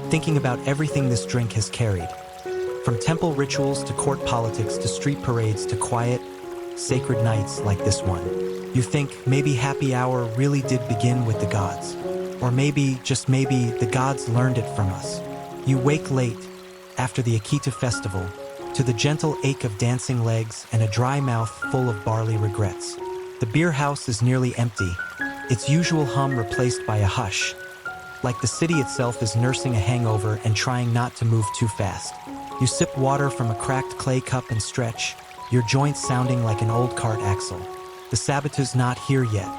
thinking about everything this drink has carried. From temple rituals to court politics to street parades to quiet, sacred nights like this one. You think maybe happy hour really did begin with the gods. Or maybe, just maybe, the gods learned it from us. You wake late, after the Akitu festival, to the gentle ache of dancing legs and a dry mouth full of barley regrets. The beer house is nearly empty, its usual hum replaced by a hush, like the city itself is nursing a hangover and trying not to move too fast. You sip water from a cracked clay cup and stretch, your joints sounding like an old cart axle. The Sabbath's not here yet.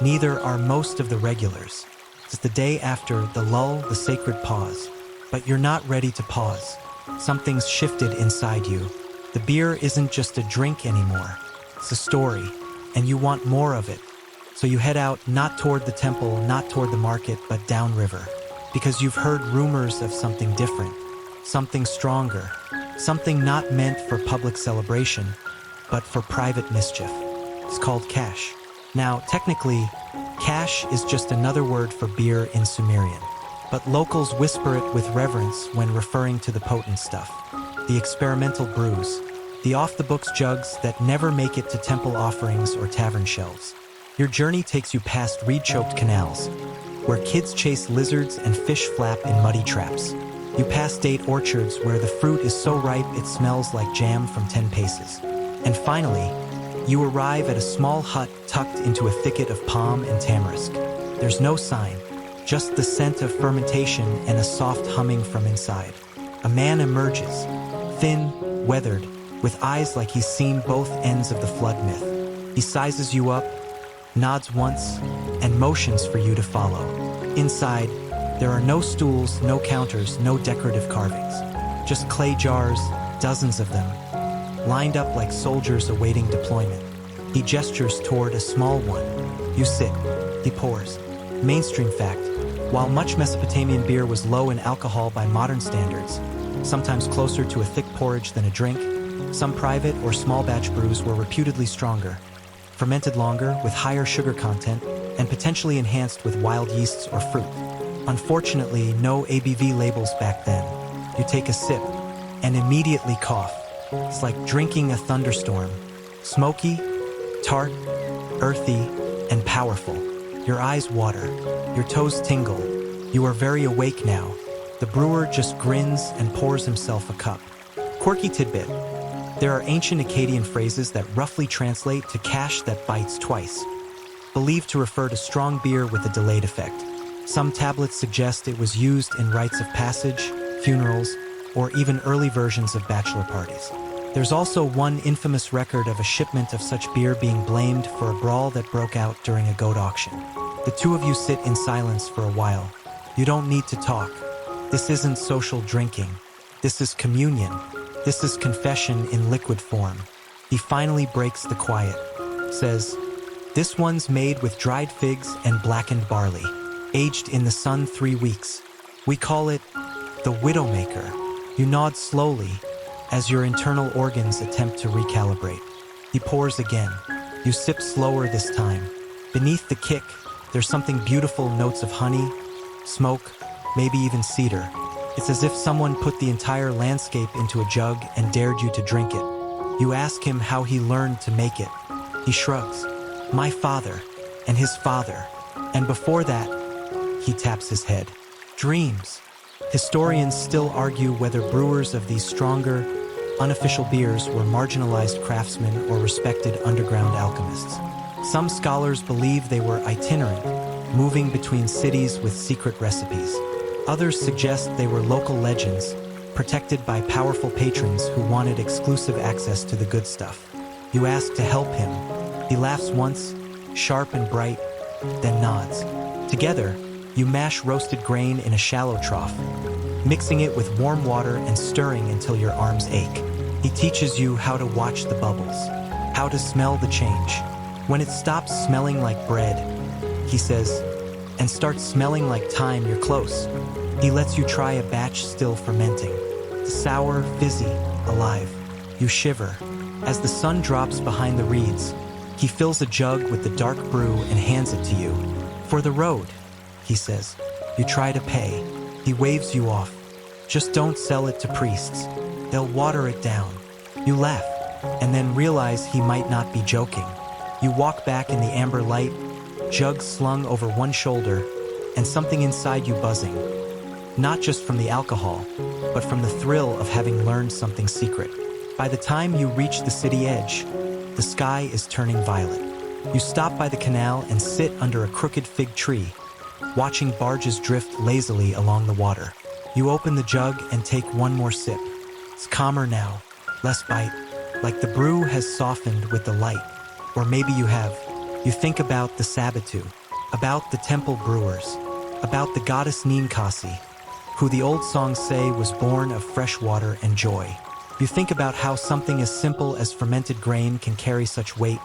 Neither are most of the regulars. It's the day after the lull, the sacred pause. But you're not ready to pause. Something's shifted inside you. The beer isn't just a drink anymore. It's a story, and you want more of it. So you head out, not toward the temple, not toward the market, but downriver. Because you've heard rumors of something different, something stronger, something not meant for public celebration, but for private mischief. It's called cash. Now, technically, cash is just another word for beer in Sumerian. But locals whisper it with reverence when referring to the potent stuff. The experimental brews. The off-the-books jugs that never make it to temple offerings or tavern shelves. Your journey takes you past reed-choked canals, where kids chase lizards and fish flap in muddy traps. You pass date orchards where the fruit is so ripe it smells like jam from 10 paces. And finally, you arrive at a small hut tucked into a thicket of palm and tamarisk. There's no sign, just the scent of fermentation and a soft humming from inside. A man emerges, thin, weathered, with eyes like he's seen both ends of the flood myth. He sizes you up, nods once, and motions for you to follow. Inside, there are no stools, no counters, no decorative carvings. Just clay jars, dozens of them, lined up like soldiers awaiting deployment. He gestures toward a small one. You sit. He pours. Mainstream fact, while much Mesopotamian beer was low in alcohol by modern standards, sometimes closer to a thick porridge than a drink, some private or small batch brews were reputedly stronger, fermented longer with higher sugar content, and potentially enhanced with wild yeasts or fruit. Unfortunately, no ABV labels back then. You take a sip and immediately cough. It's like drinking a thunderstorm. Smoky, tart, earthy, and powerful. Your eyes water. Your toes tingle. You are very awake now. The brewer just grins and pours himself a cup. Quirky tidbit. There are ancient Akkadian phrases that roughly translate to cash that bites twice, believed to refer to strong beer with a delayed effect. Some tablets suggest it was used in rites of passage, funerals, or even early versions of bachelor parties. There's also one infamous record of a shipment of such beer being blamed for a brawl that broke out during a goat auction. The two of you sit in silence for a while. You don't need to talk. This isn't social drinking. This is communion. This is confession in liquid form. He finally breaks the quiet, says, "This one's made with dried figs and blackened barley, aged in the sun 3 weeks. We call it the Widowmaker." You nod slowly as your internal organs attempt to recalibrate. He pours again. You sip slower this time. Beneath the kick, there's something beautiful, notes of honey, smoke, maybe even cedar. It's as if someone put the entire landscape into a jug and dared you to drink it. You ask him how he learned to make it. He shrugs. "My father, and his father, and before that," he taps his head. Dreams. Historians still argue whether brewers of these stronger, unofficial beers were marginalized craftsmen or respected underground alchemists. Some scholars believe they were itinerant, moving between cities with secret recipes. Others suggest they were local legends, protected by powerful patrons who wanted exclusive access to the good stuff. You ask to help him. He laughs once, sharp and bright, then nods. Together, you mash roasted grain in a shallow trough, mixing it with warm water and stirring until your arms ache. He teaches you how to watch the bubbles, how to smell the change. When it stops smelling like bread, he says, and starts smelling like time, you're close. He lets you try a batch still fermenting. Sour, fizzy, alive. You shiver. As the sun drops behind the reeds, he fills a jug with the dark brew and hands it to you. For the road, he says. You try to pay. He waves you off. Just don't sell it to priests. They'll water it down. You laugh, and then realize he might not be joking. You walk back in the amber light, jug slung over one shoulder, and something inside you buzzing. Not just from the alcohol, but from the thrill of having learned something secret. By the time you reach the city edge, the sky is turning violet. You stop by the canal and sit under a crooked fig tree, watching barges drift lazily along the water. You open the jug and take one more sip. It's calmer now, less bite, like the brew has softened with the light. Or maybe you have. You think about the Sabbatu, about the temple brewers, about the goddess Ninkasi, who the old songs say was born of fresh water and joy. You think about how something as simple as fermented grain can carry such weight,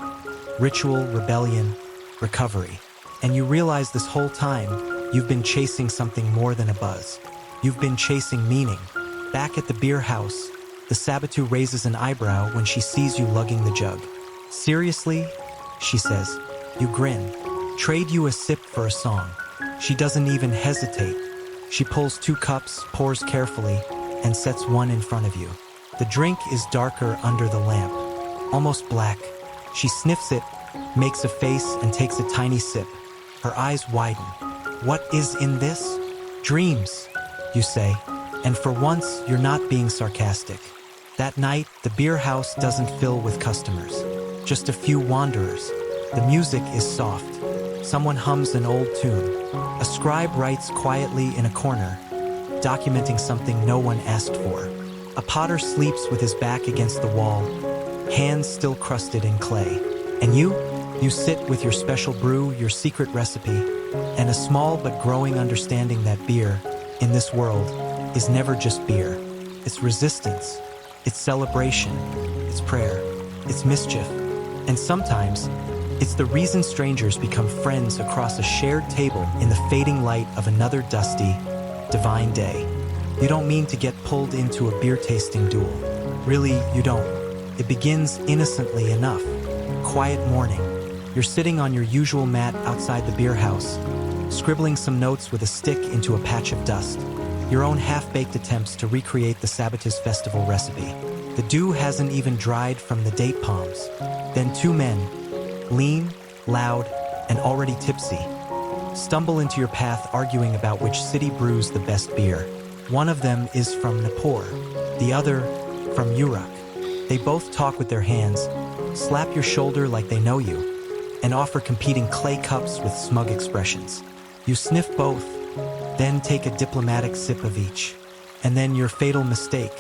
ritual, rebellion, recovery. And you realize this whole time, you've been chasing something more than a buzz. You've been chasing meaning. Back at the beer house, the Sabbatu raises an eyebrow when she sees you lugging the jug. Seriously? She says. You grin. Trade you a sip for a song. She doesn't even hesitate. She pulls 2 cups, pours carefully, and sets one in front of you. The drink is darker under the lamp, almost black. She sniffs it, makes a face, and takes a tiny sip. Her eyes widen. What is in this? Dreams, you say, and for once, you're not being sarcastic. That night, the beer house doesn't fill with customers, just a few wanderers. The music is soft. Someone hums an old tune. A scribe writes quietly in a corner, documenting something no one asked for. A potter sleeps with his back against the wall, hands still crusted in clay. And you sit with your special brew, your secret recipe, and a small but growing understanding that beer, in this world, is never just beer. It's resistance, it's celebration, it's prayer, it's mischief, and sometimes, it's the reason strangers become friends across a shared table in the fading light of another dusty, divine day. You don't mean to get pulled into a beer tasting duel. Really, you don't. It begins innocently enough. Quiet morning. You're sitting on your usual mat outside the beer house, scribbling some notes with a stick into a patch of dust. Your own half-baked attempts to recreate the Sabbatu's festival recipe. The dew hasn't even dried from the date palms. Then 2 men, lean, loud, and already tipsy, stumble into your path arguing about which city brews the best beer. One of them is from Nippur, the other from Uruk. They both talk with their hands, slap your shoulder like they know you, and offer competing clay cups with smug expressions. You sniff both, then take a diplomatic sip of each. And then your fatal mistake.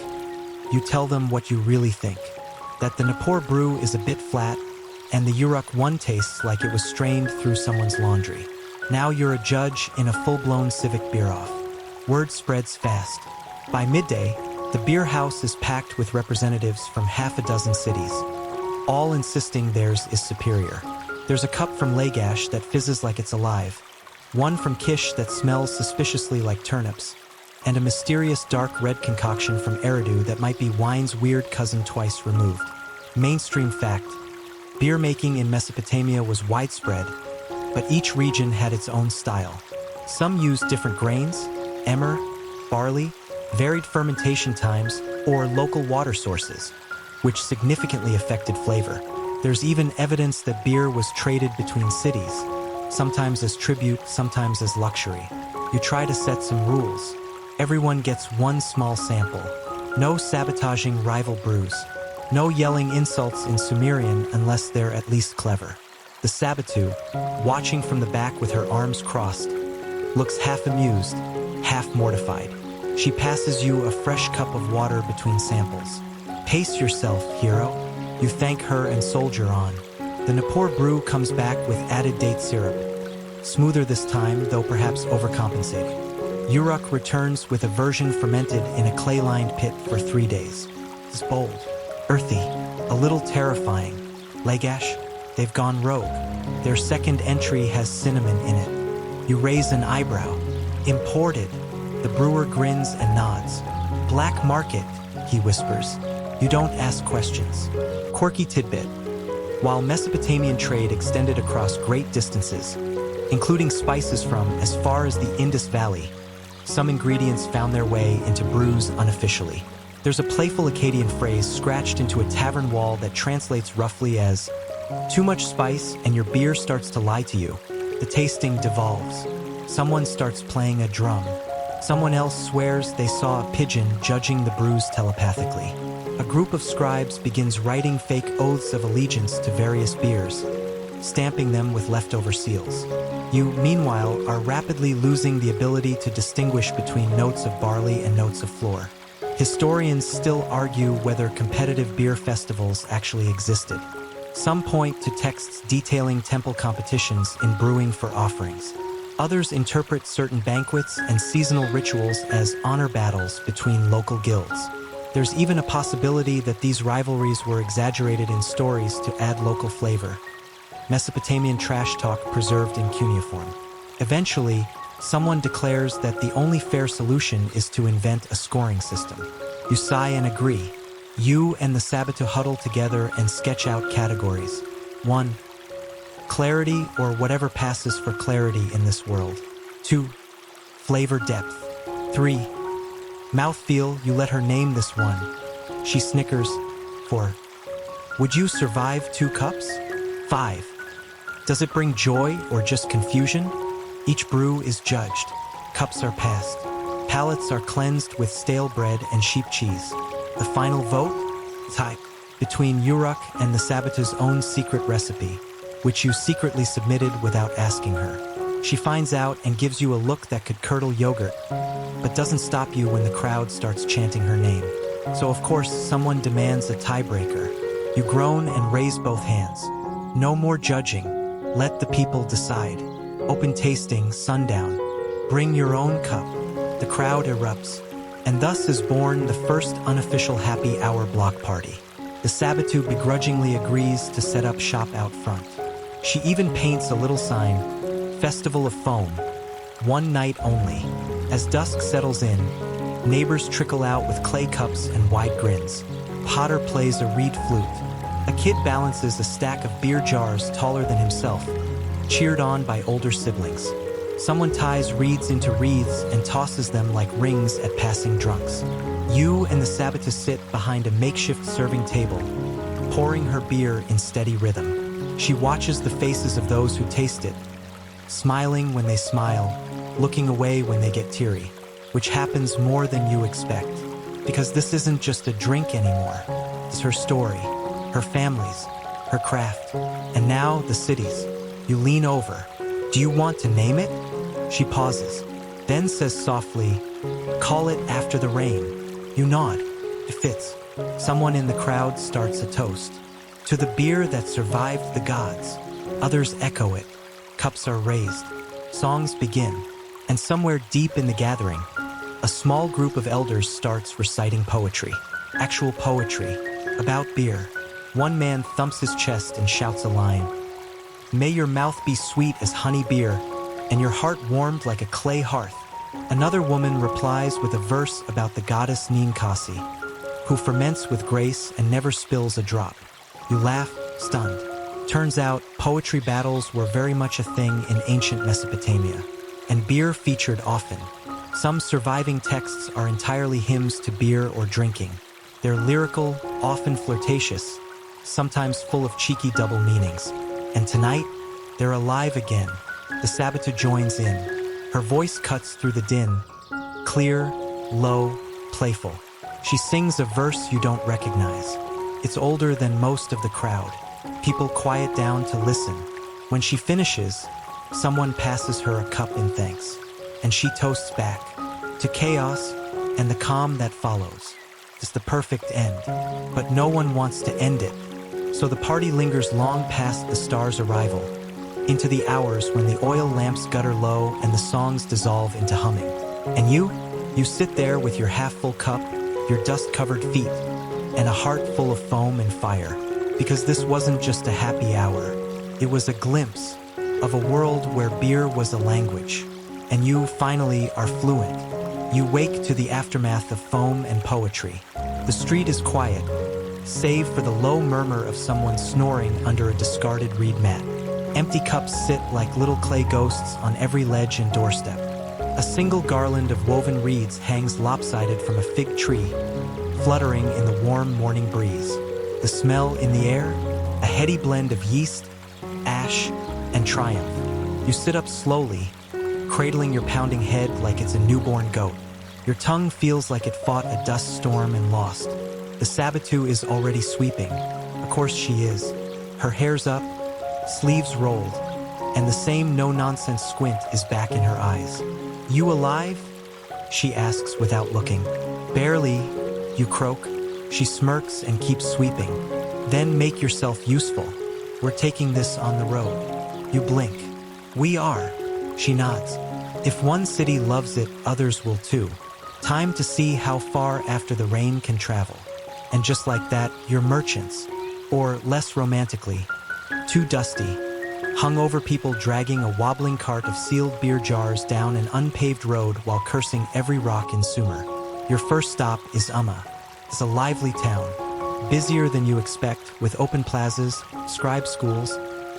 You tell them what you really think, that the Nippur brew is a bit flat, and the Uruk one tastes like it was strained through someone's laundry. Now you're a judge in a full-blown civic beer-off. Word spreads fast. By midday, the beer house is packed with representatives from half a dozen cities, all insisting theirs is superior. There's a cup from Lagash that fizzes like it's alive, one from Kish that smells suspiciously like turnips, and a mysterious dark red concoction from Eridu that might be wine's weird cousin twice removed. Mainstream fact. Beer making in Mesopotamia was widespread, but each region had its own style. Some used different grains, emmer, barley, varied fermentation times, or local water sources, which significantly affected flavor. There's even evidence that beer was traded between cities, sometimes as tribute, sometimes as luxury. You try to set some rules. Everyone gets one small sample. No sabotaging rival brews. No yelling insults in Sumerian unless they're at least clever. The Sabbatu, watching from the back with her arms crossed, looks half amused, half mortified. She passes you a fresh cup of water between samples. Pace yourself, hero. You thank her and soldier on. The Nippur brew comes back with added date syrup. Smoother this time, though perhaps overcompensating. Uruk returns with a version fermented in a clay-lined pit for 3 days. It's bold, earthy, a little terrifying. Lagash, they've gone rogue. Their second entry has cinnamon in it. You raise an eyebrow. Imported. The brewer grins and nods. Black market, he whispers. You don't ask questions. Quirky tidbit. While Mesopotamian trade extended across great distances, including spices from as far as the Indus Valley, some ingredients found their way into brews unofficially. There's a playful Akkadian phrase scratched into a tavern wall that translates roughly as, "Too much spice and your beer starts to lie to you." The tasting devolves. Someone starts playing a drum. Someone else swears they saw a pigeon judging the brews telepathically. A group of scribes begins writing fake oaths of allegiance to various beers, stamping them with leftover seals. You, meanwhile, are rapidly losing the ability to distinguish between notes of barley and notes of floor. Historians still argue whether competitive beer festivals actually existed. Some point to texts detailing temple competitions in brewing for offerings. Others interpret certain banquets and seasonal rituals as honor battles between local guilds. There's even a possibility that these rivalries were exaggerated in stories to add local flavor. Mesopotamian trash talk preserved in cuneiform. Eventually, someone declares that the only fair solution is to invent a scoring system. You sigh and agree. You and the Sabbatu huddle together and sketch out categories. 1. Clarity, or whatever passes for clarity in this world. 2. Flavor depth. 3. Mouthfeel, you let her name this one. She snickers. 4. Would you survive 2 cups? 5. Does it bring joy or just confusion? Each brew is judged. Cups are passed. Palates are cleansed with stale bread and sheep cheese. The final vote? Tie. Between Uruk and the Sabbatu's own secret recipe, which you secretly submitted without asking her. She finds out and gives you a look that could curdle yogurt, but doesn't stop you when the crowd starts chanting her name. So of course, someone demands a tiebreaker. You groan and raise both hands. No more judging. Let the people decide. Open tasting, sundown. Bring your own cup. The crowd erupts. And thus is born the first unofficial happy hour block party. The Sabbatu begrudgingly agrees to set up shop out front. She even paints a little sign, Festival of Foam, 1 night only. As dusk settles in, neighbors trickle out with clay cups and wide grins. Potter plays a reed flute. A kid balances a stack of beer jars taller than himself, cheered on by older siblings. Someone ties reeds into wreaths and tosses them like rings at passing drunks. You and the Sabbatu sit behind a makeshift serving table, pouring her beer in steady rhythm. She watches the faces of those who taste it, smiling when they smile, looking away when they get teary, which happens more than you expect. Because this isn't just a drink anymore. It's her story, her families, her craft, and now the cities. You lean over. Do you want to name it? She pauses, then says softly, "Call it after the rain." You nod. It fits. Someone in the crowd starts a toast. To the beer that survived the gods. Others echo it. Cups are raised. Songs begin. And somewhere deep in the gathering, a small group of elders starts reciting poetry. Actual poetry. About beer. One man thumps his chest and shouts a line. May your mouth be sweet as honey beer, and your heart warmed like a clay hearth. Another woman replies with a verse about the goddess Ninkasi, who ferments with grace and never spills a drop. You laugh, stunned. Turns out, poetry battles were very much a thing in ancient Mesopotamia, and beer featured often. Some surviving texts are entirely hymns to beer or drinking. They're lyrical, often flirtatious, sometimes full of cheeky double meanings. And tonight, they're alive again. The Sabbatu joins in. Her voice cuts through the din, clear, low, playful. She sings a verse you don't recognize. It's older than most of the crowd. People quiet down to listen. When she finishes, someone passes her a cup in thanks, and she toasts back to chaos and the calm that follows. It's the perfect end, but no one wants to end it. So the party lingers long past the star's arrival, into the hours when the oil lamps gutter low and the songs dissolve into humming. And you sit there with your half-full cup, your dust-covered feet, and a heart full of foam and fire. Because this wasn't just a happy hour. It was a glimpse of a world where beer was a language. And you, finally, are fluent. You wake to the aftermath of foam and poetry. The street is quiet, save for the low murmur of someone snoring under a discarded reed mat. Empty cups sit like little clay ghosts on every ledge and doorstep. A single garland of woven reeds hangs lopsided from a fig tree, fluttering in the warm morning breeze. The smell in the air, a heady blend of yeast, ash, and triumph. You sit up slowly, cradling your pounding head like it's a newborn goat. Your tongue feels like it fought a dust storm and lost. The Sabatu is already sweeping. Of course she is. Her hair's up, sleeves rolled, and the same no-nonsense squint is back in her eyes. "You alive?" she asks without looking. "Barely," you croak. She smirks and keeps sweeping. "Then make yourself useful. We're taking this on the road." You blink. "We are." She nods. "If one city loves it, others will too. Time to see how far after the rain can travel." And just like that, you're merchants. Or, less romantically, too dusty. Hungover people dragging a wobbling cart of sealed beer jars down an unpaved road while cursing every rock in Sumer. Your first stop is Umma. It's a lively town, busier than you expect, with open plazas, scribe schools,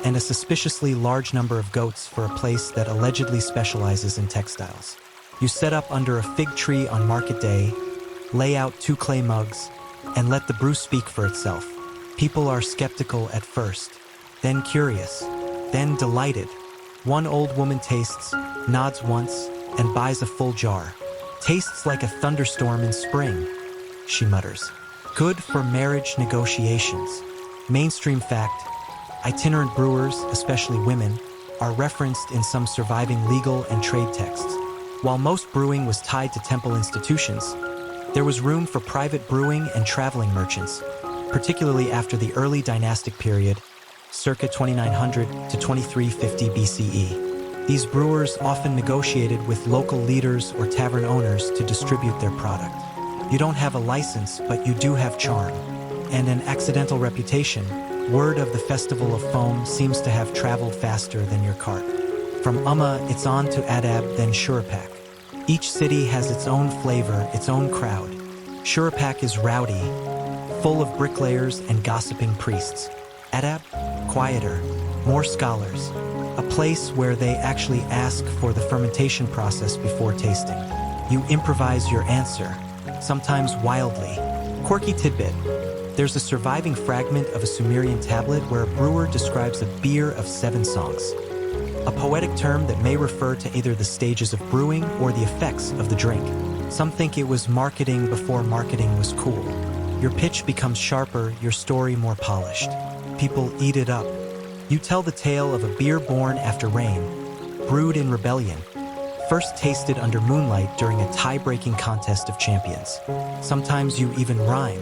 and a suspiciously large number of goats for a place that allegedly specializes in textiles. You set up under a fig tree on market day, lay out 2 clay mugs, and let the brew speak for itself. People are skeptical at first, then curious, then delighted. One old woman tastes, nods once, and buys a full jar. "Tastes like a thunderstorm in spring," she mutters. "Good for marriage negotiations." Mainstream fact: itinerant brewers, especially women, are referenced in some surviving legal and trade texts. While most brewing was tied to temple institutions, there was room for private brewing and traveling merchants, particularly after the early dynastic period, circa 2900 to 2350 BCE. These brewers often negotiated with local leaders or tavern owners to distribute their product. You don't have a license, but you do have charm. And an accidental reputation. Word of the Festival of Foam seems to have traveled faster than your cart. From Umma, it's on to Adab, then Shuruppak. Each city has its own flavor, its own crowd. Shuruppak is rowdy, full of bricklayers and gossiping priests. Adab, quieter, more scholars. A place where they actually ask for the fermentation process before tasting. You improvise your answer, sometimes wildly. Quirky tidbit: there's a surviving fragment of a Sumerian tablet where a brewer describes a beer of 7 songs. A poetic term that may refer to either the stages of brewing or the effects of the drink. Some think it was marketing before marketing was cool. Your pitch becomes sharper, your story more polished. People eat it up. You tell the tale of a beer born after rain, brewed in rebellion, first tasted under moonlight during a tie-breaking contest of champions. Sometimes you even rhyme,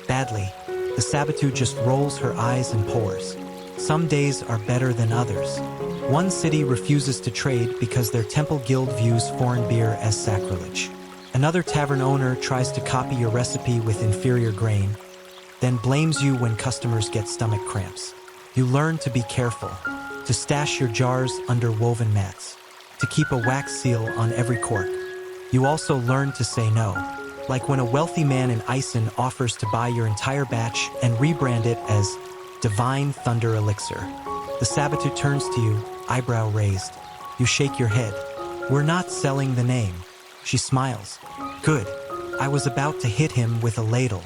badly. The Sabatu just rolls her eyes and pours. Some days are better than others. One city refuses to trade because their temple guild views foreign beer as sacrilege. Another tavern owner tries to copy your recipe with inferior grain, then blames you when customers get stomach cramps. You learn to be careful, to stash your jars under woven mats, to keep a wax seal on every cork. You also learn to say no, like when a wealthy man in Ison offers to buy your entire batch and rebrand it as Divine Thunder Elixir. The Sabatu turns to you, eyebrow raised. You shake your head. "We're not selling the name." She smiles. "Good. I was about to hit him with a ladle."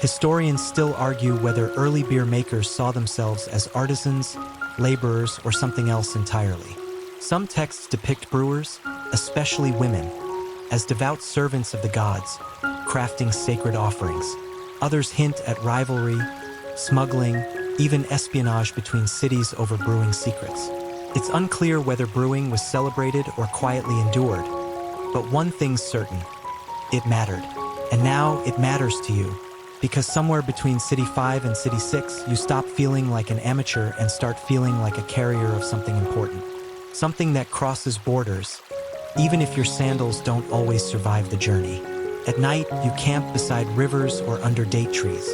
Historians still argue whether early beer makers saw themselves as artisans, laborers, or something else entirely. Some texts depict brewers, especially women, as devout servants of the gods, crafting sacred offerings. Others hint at rivalry, smuggling, even espionage between cities over brewing secrets. It's unclear whether brewing was celebrated or quietly endured, but one thing's certain: it mattered. And now it matters to you, because somewhere between City 5 and City 6, you stop feeling like an amateur and start feeling like a carrier of something important. Something that crosses borders, even if your sandals don't always survive the journey. At night, you camp beside rivers or under date trees.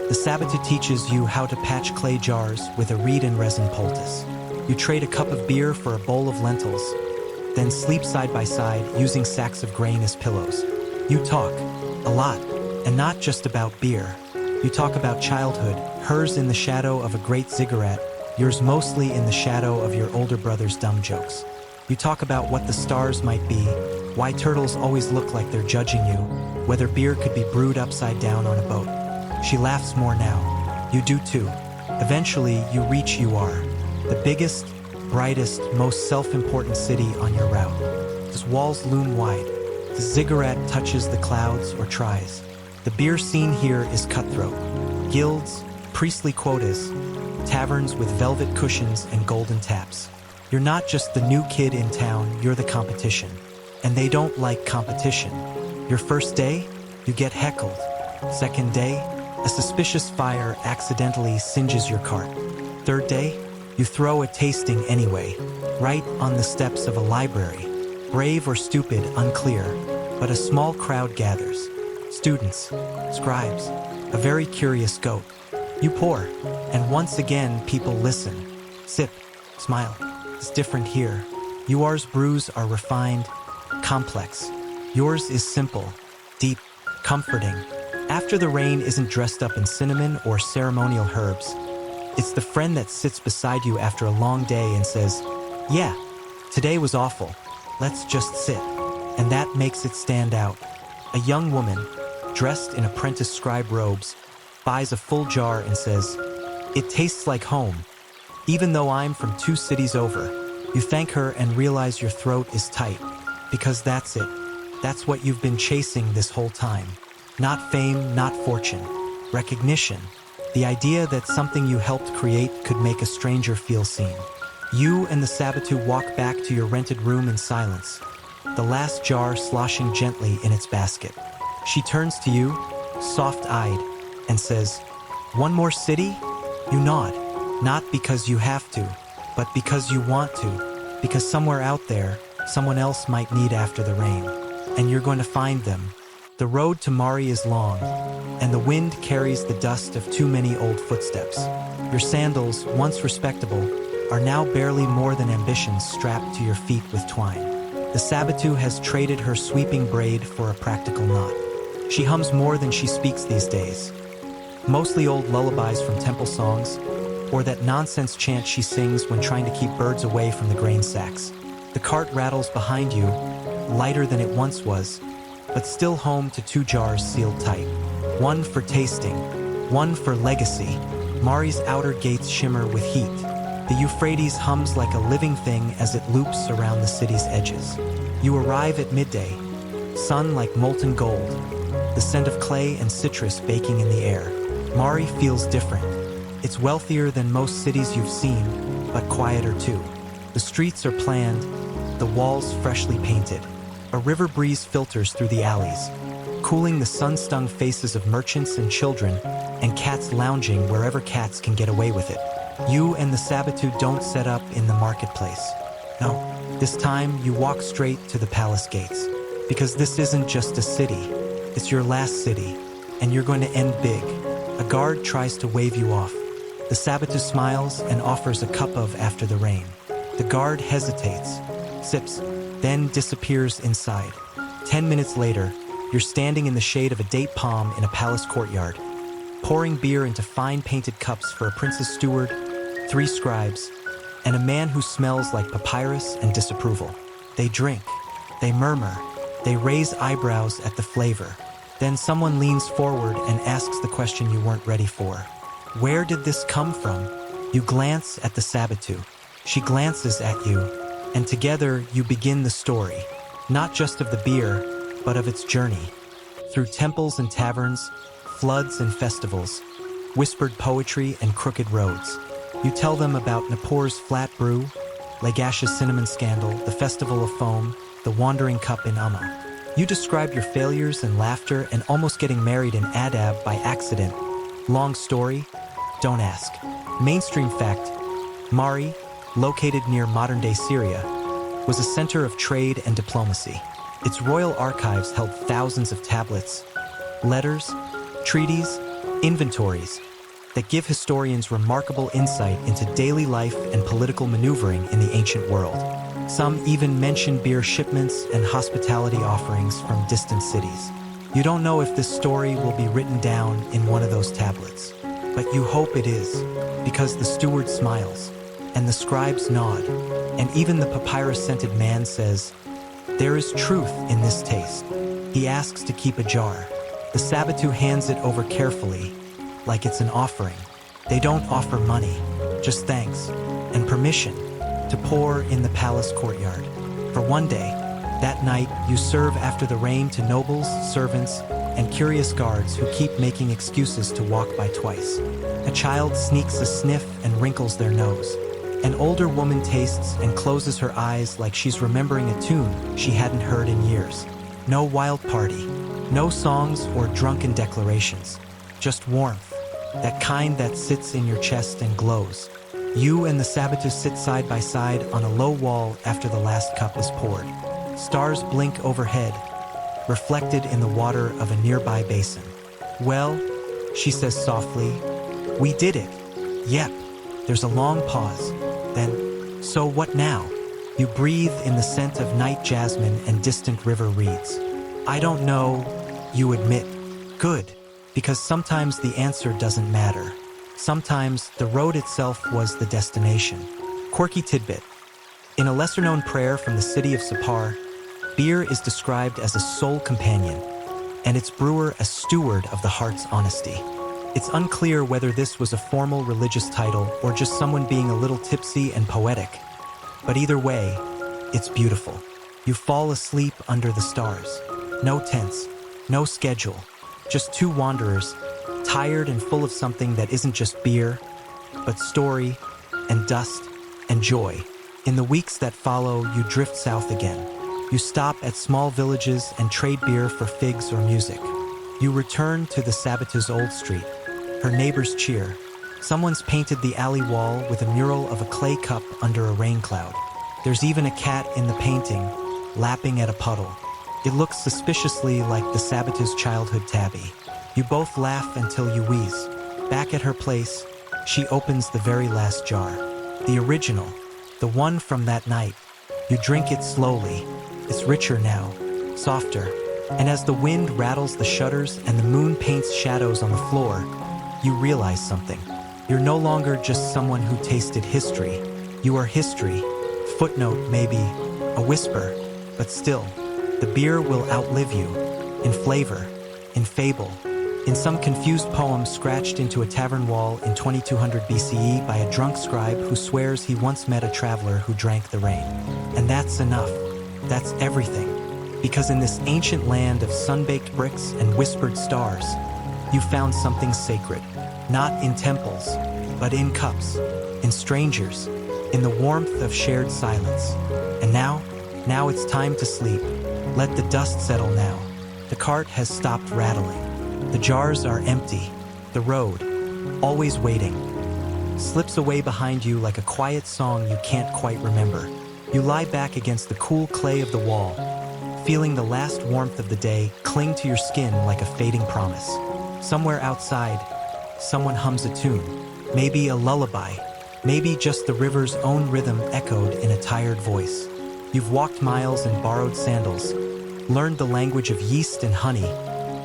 The Sabbath teaches you how to patch clay jars with a reed and resin poultice. You trade a cup of beer for a bowl of lentils, then sleep side by side using sacks of grain as pillows. You talk, a lot, and not just about beer. You talk about childhood, hers in the shadow of a great ziggurat, yours mostly in the shadow of your older brother's dumb jokes. You talk about what the stars might be, why turtles always look like they're judging you, whether beer could be brewed upside down on a boat. She laughs more now. You do too. Eventually, you reach Ur, the biggest, brightest, most self-important city on your route. Its walls loom wide. The ziggurat touches the clouds or tries. The beer scene here is cutthroat. Guilds, priestly quotas, taverns with velvet cushions and golden taps. You're not just the new kid in town, you're the competition. And they don't like competition. Your first day, you get heckled. Second day, a suspicious fire accidentally singes your cart. Third day, you throw a tasting anyway, right on the steps of a library. Brave or stupid, unclear, but a small crowd gathers. Students, scribes, a very curious goat. You pour, and once again people listen. Sip, smile. It's different here. Ur's brews are refined, complex. Yours is simple, deep, comforting. After the rain isn't dressed up in cinnamon or ceremonial herbs. It's the friend that sits beside you after a long day and says, "Yeah, today was awful. Let's just sit." And that makes it stand out. A young woman, dressed in apprentice scribe robes, buys a full jar and says, "It tastes like home. Even though I'm from 2 cities over." You thank her and realize your throat is tight, because that's it. That's what you've been chasing this whole time. Not fame, not fortune. Recognition. The idea that something you helped create could make a stranger feel seen. You and the Sabbath walk back to your rented room in silence, the last jar sloshing gently in its basket. She turns to you, soft-eyed, and says, "One more city?" You nod, not because you have to, but because you want to, because somewhere out there, someone else might need after the rain, and you're going to find them. The road to Mari is long, and the wind carries the dust of too many old footsteps. Your sandals, once respectable, are now barely more than ambitions strapped to your feet with twine. The Sabbatu has traded her sweeping braid for a practical knot. She hums more than she speaks these days. Mostly old lullabies from temple songs, or that nonsense chant she sings when trying to keep birds away from the grain sacks. The cart rattles behind you, lighter than it once was, but still home to 2 jars sealed tight. One for tasting, one for legacy. Mari's outer gates shimmer with heat. The Euphrates hums like a living thing as it loops around the city's edges. You arrive at midday, sun like molten gold, the scent of clay and citrus baking in the air. Mari feels different. It's wealthier than most cities you've seen, but quieter too. The streets are planned, the walls freshly painted. A river breeze filters through the alleys, cooling the sun-stung faces of merchants and children, and cats lounging wherever cats can get away with it. You and the Sabbatu don't set up in the marketplace. No, this time you walk straight to the palace gates, because this isn't just a city, it's your last city, and you're going to end big. A guard tries to wave you off. The Sabbatu smiles and offers a cup of after the rain. The guard hesitates, sips, then disappears inside. 10 minutes later, you're standing in the shade of a date palm in a palace courtyard, pouring beer into fine painted cups for a prince's steward, 3 scribes, and a man who smells like papyrus and disapproval. They drink, they murmur, they raise eyebrows at the flavor. Then someone leans forward and asks the question you weren't ready for. Where did this come from? You glance at the Sabbatu. She glances at you, and together you begin the story, not just of the beer, but of its journey. Through temples and taverns, floods and festivals, whispered poetry and crooked roads. You tell them about Nippur's flat brew, Lagash's cinnamon scandal, the festival of foam, the wandering cup in Amma. You describe your failures and laughter and almost getting married in Adab by accident. Long story? Don't ask. Mainstream fact, Mari, located near modern-day Syria, was a center of trade and diplomacy. Its royal archives held thousands of tablets, letters, treaties, inventories that give historians remarkable insight into daily life and political maneuvering in the ancient world. Some even mention beer shipments and hospitality offerings from distant cities. You don't know if this story will be written down in one of those tablets, but you hope it is, because the steward smiles, and the scribes nod, and even the papyrus-scented man says, "There is truth in this taste." He asks to keep a jar. The Sabbatu hands it over carefully, like it's an offering. They don't offer money, just thanks and permission to pour in the palace courtyard. For one day, that night, you serve after the rain to nobles, servants, and curious guards who keep making excuses to walk by twice. A child sneaks a sniff and wrinkles their nose. An older woman tastes and closes her eyes like she's remembering a tune she hadn't heard in years. No wild party, no songs or drunken declarations, just warmth, that kind that sits in your chest and glows. You and the Sabbatu sit side by side on a low wall after the last cup is poured. Stars blink overhead, reflected in the water of a nearby basin. "Well," she says softly, "we did it." "Yep." There's a long pause. Then, "So what now?" You breathe in the scent of night jasmine and distant river reeds. "I don't know," you admit. "Good, because sometimes the answer doesn't matter. Sometimes the road itself was the destination." Quirky tidbit. In a lesser-known prayer from the city of Sippar, beer is described as a soul companion, and its brewer a steward of the heart's honesty. It's unclear whether this was a formal religious title or just someone being a little tipsy and poetic, but either way, it's beautiful. You fall asleep under the stars. No tents, no schedule, just two wanderers, tired and full of something that isn't just beer, but story and dust and joy. In the weeks that follow, you drift south again. You stop at small villages and trade beer for figs or music. You return to the Sabbatu's old street. Her neighbors cheer. Someone's painted the alley wall with a mural of a clay cup under a rain cloud. There's even a cat in the painting, lapping at a puddle. It looks suspiciously like the Sabbatu's childhood tabby. You both laugh until you wheeze. Back at her place, she opens the very last jar. The original, the one from that night. You drink it slowly. It's richer now, softer, and as the wind rattles the shutters and the moon paints shadows on the floor, you realize something. You're no longer just someone who tasted history. You are history. Footnote, maybe, a whisper, but still, the beer will outlive you, in flavor, in fable, in some confused poem scratched into a tavern wall in 2200 BCE by a drunk scribe who swears he once met a traveler who drank the rain. And that's enough. That's everything. Because in this ancient land of sun-baked bricks and whispered stars, you found something sacred. Not in temples, but in cups, in strangers, in the warmth of shared silence. And now it's time to sleep. Let the dust settle now. The cart has stopped rattling. The jars are empty. The road, always waiting, slips away behind you like a quiet song you can't quite remember. You lie back against the cool clay of the wall, feeling the last warmth of the day cling to your skin like a fading promise. Somewhere outside, someone hums a tune, maybe a lullaby, maybe just the river's own rhythm echoed in a tired voice. You've walked miles in borrowed sandals, learned the language of yeast and honey,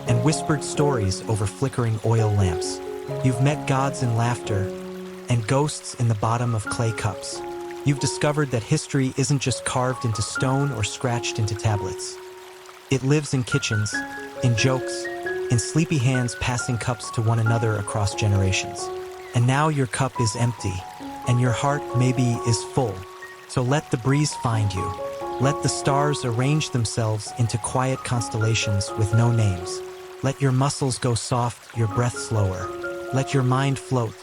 and whispered stories over flickering oil lamps. You've met gods in laughter and ghosts in the bottom of clay cups. You've discovered that history isn't just carved into stone or scratched into tablets. It lives in kitchens, in jokes, in sleepy hands passing cups to one another across generations. And now your cup is empty, and your heart maybe is full. So let the breeze find you. Let the stars arrange themselves into quiet constellations with no names. Let your muscles go soft, your breath slower. Let your mind float,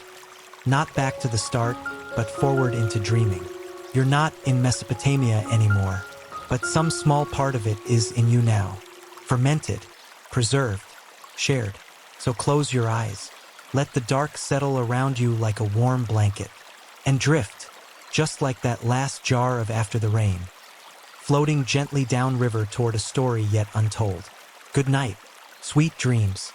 not back to the start, but forward into dreaming. You're not in Mesopotamia anymore, but some small part of it is in you now. Fermented, preserved, shared. So close your eyes. Let the dark settle around you like a warm blanket. And drift, just like that last jar of After the Rain. floating gently downriver toward a story yet untold. Good night, sweet dreams.